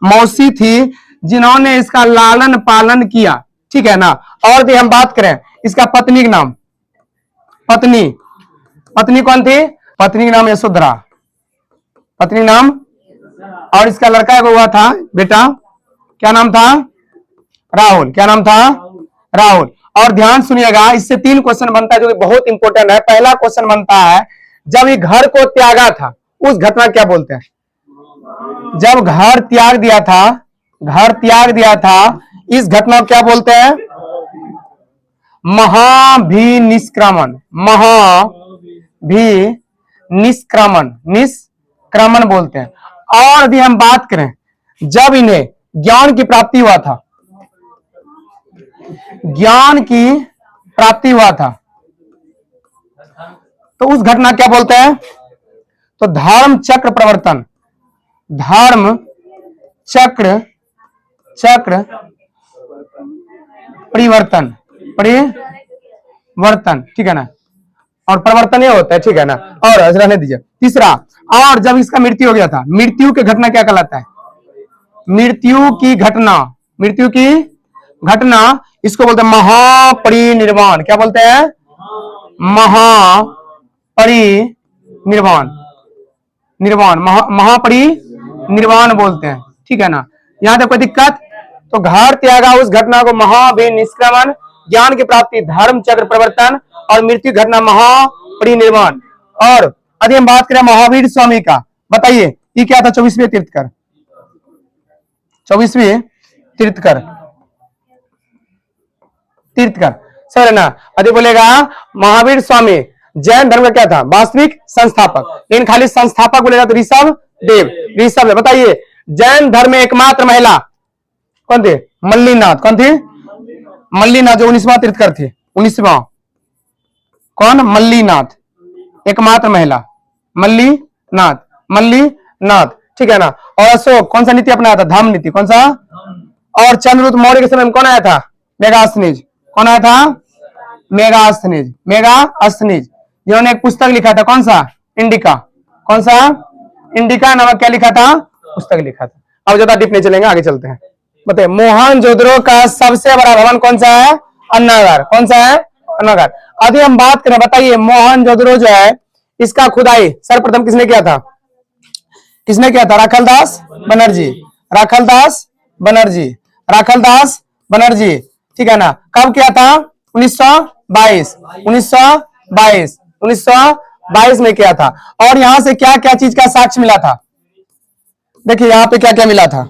मौसी थी जिन्होंने इसका लालन पालन किया। ठीक है ना। और भी हम बात करें इसका पत्नी का नाम? पत्नी कौन थी? पत्नी का नाम यशोधरा। पत्नी नाम। और इसका लड़का को हुआ था बेटा, क्या नाम था? राहुल। क्या नाम था? राहुल। और ध्यान सुनिएगा इससे 3 क्वेश्चन बनता है जो कि बहुत इंपॉर्टेंट है। पहला क्वेश्चन बनता है जब ये घर को त्यागा था उस घटना क्या बोलते हैं? जब घर त्याग दिया था इस घटना को क्या बोलते हैं? महाभिनिष्क्रमण। निष्क्रमण बोलते हैं। और यदि हम बात करें जब इन्हें ज्ञान की प्राप्ति हुआ था तो उस घटना क्या बोलते हैं? तो धर्म चक्र परिवर्तन परिवर्तन। ठीक है ना। और परिवर्तन ये होता है। ठीक है ना। और रहने दीजिए। तीसरा, और जब इसका मृत्यु हो गया था, मृत्यु की घटना क्या कहलाता है? मृत्यु की घटना इसको बोलते हैं महापरिनिर्वाण। क्या बोलते हैं? महापरिनिर्वाण बोलते हैं। ठीक है ना। यहां तक कोई दिक्कत? तो घर त्यागा उस घटना को महाभिनिष्क्रमण, ज्ञान की प्राप्ति धर्म चक्र परिवर्तन और मृत्यु घटना महापरिनिर्वाण। और यदि हम बात करें महावीर स्वामी का, बताइए ये क्या था? 24वें तीर्थकर। 24वें तीर्थकर सर ना। यदि बोलेगा महावीर स्वामी जैन धर्म का क्या था? वास्तविक संस्थापक। लेकिन खाली संस्थापक बोलेगा तो ऋषभ देव। बताइए जैन धर्म में एकमात्र महिला कौन थे? मल्लीनाथ। कौन थी? मल्लीनाथ जो 19वां तीर्थकर थे। 19वां कौन? मल्लीनाथ। एकमात्र महिला मल्लीनाथ। ठीक है ना। और अशोक कौन सा नीति अपनाया था? धम्म नीति। कौन सा? और चंद्रगुप्त मौर्य के समय में कौन आया था? मेगास्थनीज। कौन आया था? मेगास्थनीज जिन्होंने एक पुस्तक लिखा था। कौन सा? इंडिका। कौन सा? इंडिका नामक क्या लिखा था? पुस्तक लिखा था। अब ज्यादा डीप नहीं चलेंगे, आगे चलते हैं। बताइए मोहनजोदड़ो का सबसे बड़ा भवन कौन सा है? अन्नागार। कौन सा है? अन्नागार। अभी हम बात करें, बताइए मोहनजोदड़ो जो है इसका खुदाई सर्वप्रथम किसने किया था? राखालदास बनर्जी। ठीक है ना। कब किया था? 1922 में किया था। और यहां से क्या क्या चीज का साक्ष्य मिला था? देखिए यहां पे क्या क्या मिला था?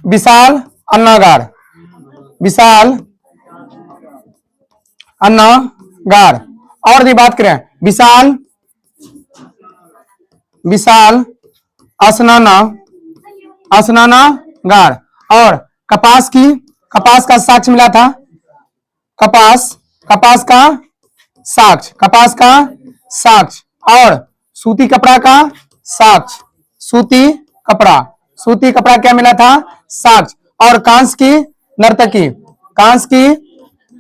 विशाल अन्नागार अन्नागार। और यदि बात करें विशाल, विशाल स्नानागार। और कपास की, कपास का साक्ष्य मिला था, कपास, कपास का साक्ष्य, कपास का साक्ष्य। और सूती कपड़ा का साक्ष्य, सूती कपड़ा, सूती कपड़ा क्या मिला था, साक्ष्य। और कांस की नर्तकी, कांस की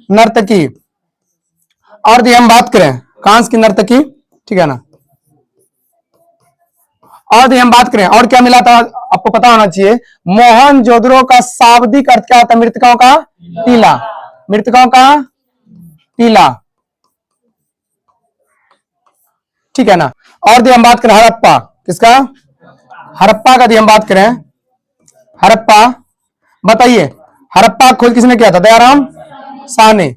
नर्तकी। और यदि हम बात करें कांस की नर्तकी, ठीक है ना। और यदि हम बात करें और क्या मिला था, आपको पता होना चाहिए, मोहनजोदड़ो का शाब्दिक अर्थ क्या होता है, मृतकों का टीला, मृतकों का टीला, ठीक है ना। और यदि हम बात करें हड़प्पा, किसका, हड़प्पा का यदि हम बात करें, हड़प्पा, बताइए हड़प्पा खोज किसने किया था, दयाराम साहनी,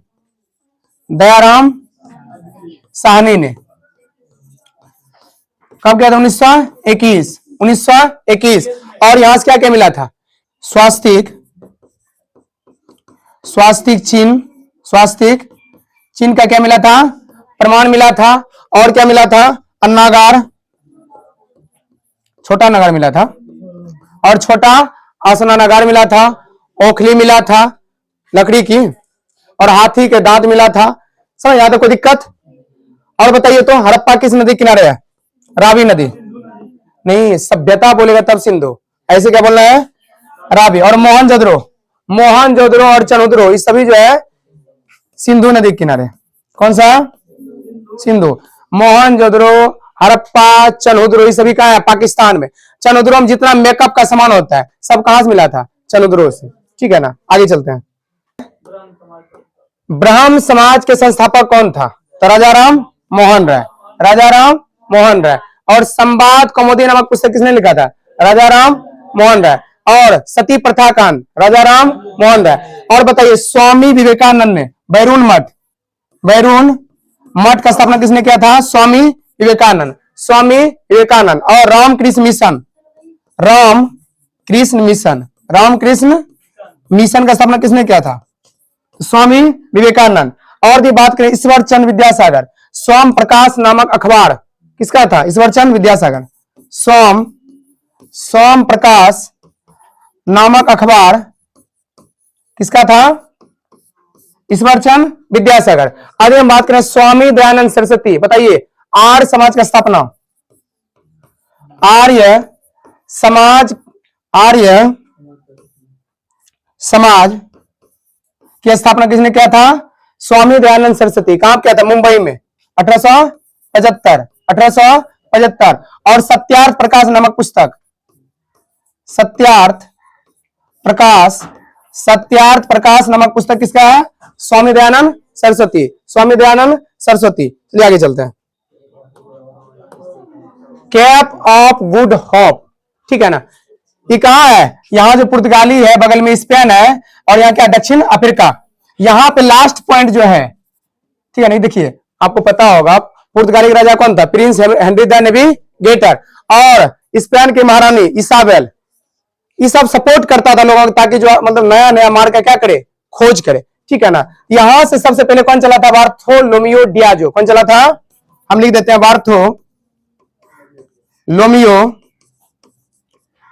दयाराम साहनी ने। कब किया था, 1921, 1921। और यहां से क्या क्या मिला था, स्वास्तिक, स्वास्तिक चिन्ह, स्वास्तिक चिन्ह का क्या मिला था, प्रमाण मिला था। और क्या मिला था, अन्नागार, छोटा नगार मिला था, और छोटा आसनागार मिला था, ओखली मिला था लकड़ी की, और हाथी के दांत मिला था। समझ आया तो कोई दिक्कत। और बताइए तो हड़प्पा किस नदी किनारे है, रावी नदी, नहीं सभ्यता बोलेगा तब सिंधु, ऐसे क्या बोलना है, रावी। और मोहनजोदड़ो, मोहनजोदड़ो और चनोदड़ो ये सभी जो है सिंधु नदी किनारे, कौन सा, सिंधु। मोहनजोदड़ो, हड़प्पा, चनोदड़ो ये सभी कहां है, पाकिस्तान में। चनोदड़ो में जितना मेकअप का सामान होता है सब कहां से मिला था, चनोदड़ो से, ठीक है ना। आगे चलते हैं। ब्रह्म समाज के संस्थापक कौन था, तो राजाराम मोहन राय, राजाराम मोहन राय। और संवाद कौमुदी नामक पुस्तक किसने लिखा था, राजाराम मोहन राय। और सती प्रथा कांड, राजाराम मोहन राय। और बताइए स्वामी विवेकानंद ने बैरून मठ, बैरून मठ का स्थापना किसने किया था, स्वामी विवेकानंद, स्वामी विवेकानंद। और Ramakrishna Mission, Ramakrishna Mission, Ramakrishna Mission का स्थापना किसने किया था, स्वामी विवेकानंद। और भी बात करें ईश्वर चंद्र विद्यासागर, सोम प्रकाश नामक अखबार किसका था, ईश्वर चंद्र विद्यासागर, सोम प्रकाश नामक अखबार किसका था, ईश्वर चंद्र विद्यासागर। आगे हम बात करें स्वामी दयानंद सरस्वती, बताइए आर्य समाज का स्थापना, आर्य समाज, आर्य समाज की स्थापना किसने किया था, स्वामी दयानंद सरस्वती। कहां किया था, मुंबई में 1875, 1875। और सत्यार्थ प्रकाश नामक पुस्तक, सत्यार्थ प्रकाश, सत्यार्थ प्रकाश नामक पुस्तक किसका है, स्वामी दयानंद सरस्वती, स्वामी दयानंद सरस्वती। चलिए आगे चलते हैं। कैप ऑफ गुड होप, ठीक है ना। ये कहां है, यहां जो पुर्तगाली है बगल में स्पेन है, और यहां क्या दक्षिण अफ्रीका। यहां पे लास्ट पॉइंट जो है, ठीक है नहीं, देखिए आपको पता होगा पुर्तगाली राजा कौन था, प्रिंस हेनरी द नेविगेटर। और स्पेन की महारानी इसाबेल, ये सब सपोर्ट करता था लोगों को, ताकि जो मतलब नया नया मार्ग का क्या करे, खोज करे, ठीक है ना। यहां से सबसे पहले कौन चला था, बार्थोलोमियो डियाजो। कौन चला था, हम लिख देते हैं बार्थोलोमियो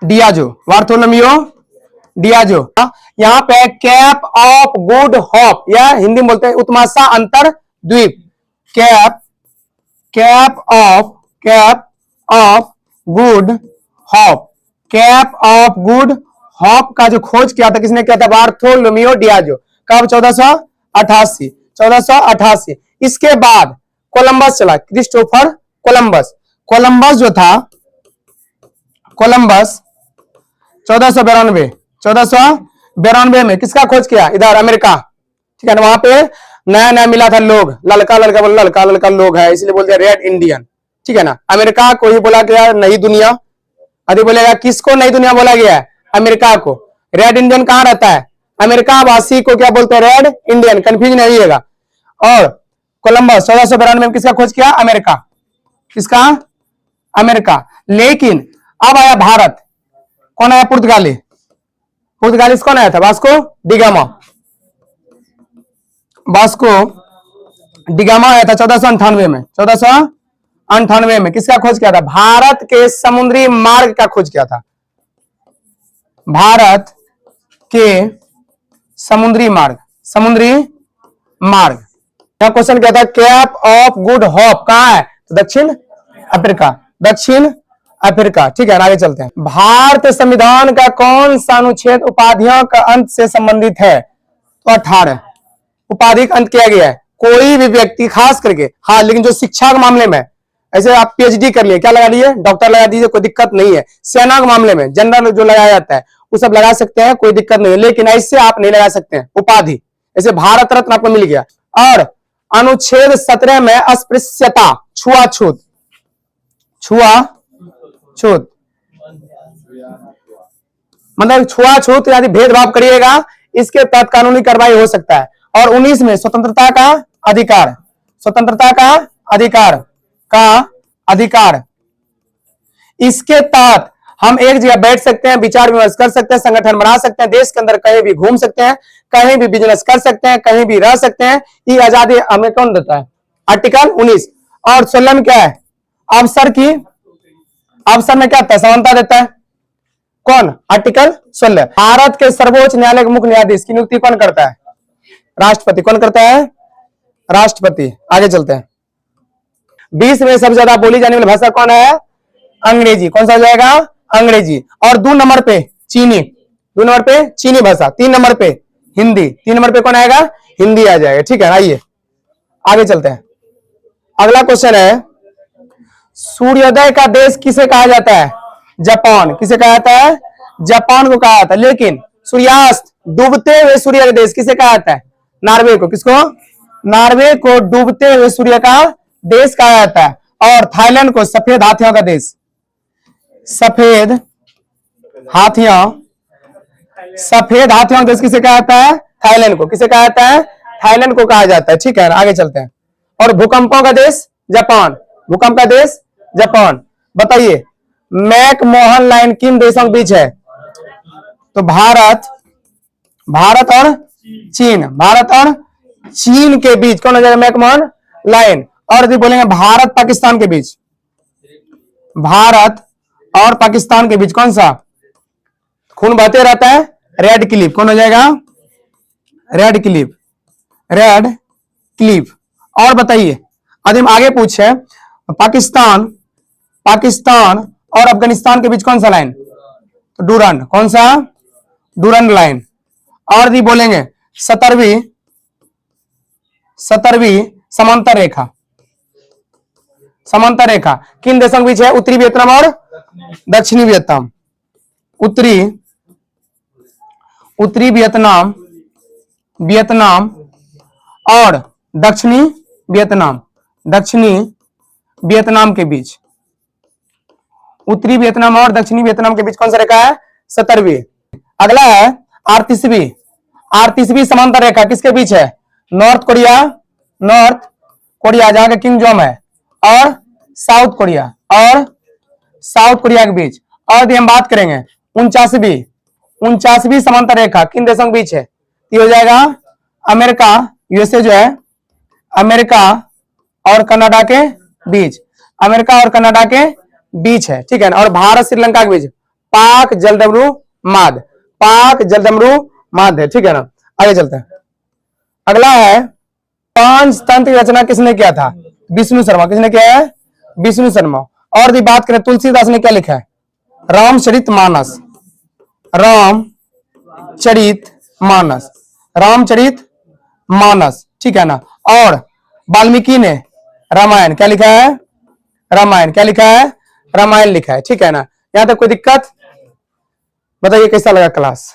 डियाजो, बार्थोलोमियो डियाजो। यहां पे कैप ऑफ गुड होप, या हिंदी में बोलते हैं उत्माशा अंतर द्वीप, cap, cap of good hope, cap of good hope का जो खोज किया था किसने किया था, बार्थोलोमियो डियाजो। कब, 1488, 1488। इसके बाद कोलंबस चला, क्रिस्टोफर कोलंबस। कोलंबस जो था, कोलंबस 1492, 1492 में किसका खोज किया, इधर अमेरिका, ठीक है ना। वहां पे नया नया मिला था लोग, ललका ललका, ललका ललका लोग है इसलिए बोलते हैं रेड इंडियन, ठीक है ना। अमेरिका को ही बोला गया नई दुनिया, अभी बोलेगा किसको नई दुनिया बोला गया है, अमेरिका को। रेड इंडियन कहां रहता है, अमेरिका वासी को क्या बोलते हैं, रेड इंडियन, कंफ्यूज नहीं होगा। और कोलंबस 1492 में किसका खोज किया, अमेरिका, किसका, अमेरिका। लेकिन अब आया भारत, कौन आया, पुर्तगाली, पुर्तगाली कौन आया था, वास्को डिगामा, वास्को डिगामा आया था 1498 में। 1498 में किसका खोज किया था? भारत के समुद्री मार्ग का खोज किया था। भारत के समुद्री मार्ग, समुद्री मार्ग। यह क्वेश्चन क्या था? कैप ऑफ गुड होप कहां है? तो दक्षिण अफ्रीका, दक्षिण अफ्रीका। ठीक है, आगे चलते हैं। भारत संविधान का कौन सा अनुच्छेद उपाधियों का अंत से संबंधित है? तो 18 उपाधि का अंत किया गया है। कोई भी व्यक्ति खास करके, हाँ, लेकिन जो शिक्षा के मामले में, ऐसे आप पीएचडी कर लिए, क्या लगा लिए? डॉक्टर लगा दीजिए, कोई दिक्कत नहीं है। सेना के मामले में जनरल जो लगाया जाता है वो सब लगा सकते हैं, कोई दिक्कत नहीं है, लेकिन ऐसे आप नहीं लगा सकते हैं उपाधि। ऐसे भारत रत्न आपको मिल गया। और अनुच्छेद 17 में अस्पृश्यता, छुआछूत, छुआछूत मतलब छुआछूत यानी भेदभाव करिएगा, इसके तहत कानूनी कार्रवाई हो सकता है। और 19 में स्वतंत्रता का अधिकार, स्वतंत्रता का अधिकार, इसके तहत हम एक जगह बैठ सकते हैं, विचार विमर्श कर सकते हैं, संगठन बना सकते हैं, देश के अंदर कहीं भी घूम सकते हैं, कहीं भी बिजनेस कर सकते हैं, कहीं भी रह सकते हैं। ये आजादी हमें कौन देता है? आर्टिकल 19। और 16 में क्या है? अवसर की, अवसर में क्या होता है? समानता देता है। कौन? आर्टिकल 16। भारत के सर्वोच्च न्यायालय के मुख्य न्यायाधीश की नियुक्ति कौन करता है? राष्ट्रपति। कौन करता है? राष्ट्रपति। आगे चलते हैं। 20 में सबसे ज्यादा बोली जाने वाली भाषा कौन है? अंग्रेजी। कौन सा हो जाएगा? अंग्रेजी। और 2 नंबर पे चीनी, 2 नंबर पे चीनी भाषा, 3 नंबर पे हिंदी, 3 नंबर पे कौन आएगा? हिंदी आ जाएगा। ठीक है, आइए आगे चलते हैं। अगला क्वेश्चन है, सूर्योदय का देश किसे कहा जाता है? जापान। किसे कहा जाता है? जापान को कहा जाता है। लेकिन सूर्यास्त, डूबते हुए सूर्य का देश किसे कहा जाता है? नॉर्वे को। किसको? नॉर्वे को डूबते हुए सूर्य का देश कहा जाता है। और थाईलैंड को सफेद हाथियों का देश, सफेद हाथियों, सफेद हाथियों का देश किसे कहा जाता है? थाईलैंड को। किसे कहा जाता है? थाईलैंड को कहा जाता है। ठीक है, आगे चलते हैं। और भूकंपों का देश जापान, भूकंप का देश जापान। बताइए मैकमोहन लाइन किन देशों के बीच है? तो भारत, भारत और चीन, भारत और चीन के बीच कौन हो जाएगा? McMahon line. और यदि बोलेंगे भारत पाकिस्तान के बीच, भारत और पाकिस्तान के बीच कौन सा खून बहते रहता है? Red Cliff. कौन हो जाएगा? Red Cliff, red Cliff. और बताइए यदि हम आगे पूछे पाकिस्तान, पाकिस्तान और अफगानिस्तान के बीच कौन सा लाइन? तो डूरन। कौन सा? Durand line. और यदि बोलेंगे 17वीं समांतर रेखा, समांतर रेखा किन देशों के बीच है? उत्तरी वियतनाम और दक्षिणी वियतनाम, उत्तरी वियतनाम, वियतनाम और दक्षिणी वियतनाम, दक्षिणी वियतनाम के बीच, उत्तरी वियतनाम और दक्षिणी वियतनाम के बीच कौन सा रेखा है? 17वीं। अगला है 38वीं समांतर रेखा किसके बीच है? नॉर्थ कोरिया, नॉर्थ कोरिया जहां का किंग जोम है, और साउथ कोरिया, और साउथ कोरिया के बीच। और यदि हम बात करेंगे 49वीं समांतर रेखा किन देशों के बीच है? ये हो जाएगा अमेरिका, यूएसए जो है, अमेरिका और कनाडा के बीच, अमेरिका और कनाडा के बीच है। ठीक है ना। और भारत श्रीलंका के बीच पाक जलदमरू माद, पाक जलदमरू माद है। ठीक है ना। आगे चलते हैं। अगला है पंचतंत्र की रचना किसने किया था? विष्णु शर्मा। किसने किया है? विष्णु शर्मा। और यदि बात करें तुलसीदास ने क्या लिखा है? रामचरितमानस, रामचरितमानस, रामचरितमानस। ठीक है ना। और वाल्मीकि ने रामायण क्या लिखा है? रामायण क्या लिखा है? रामायण लिखा है। ठीक है ना। यहां तक कोई दिक्कत? बताइए कैसा लगा क्लास?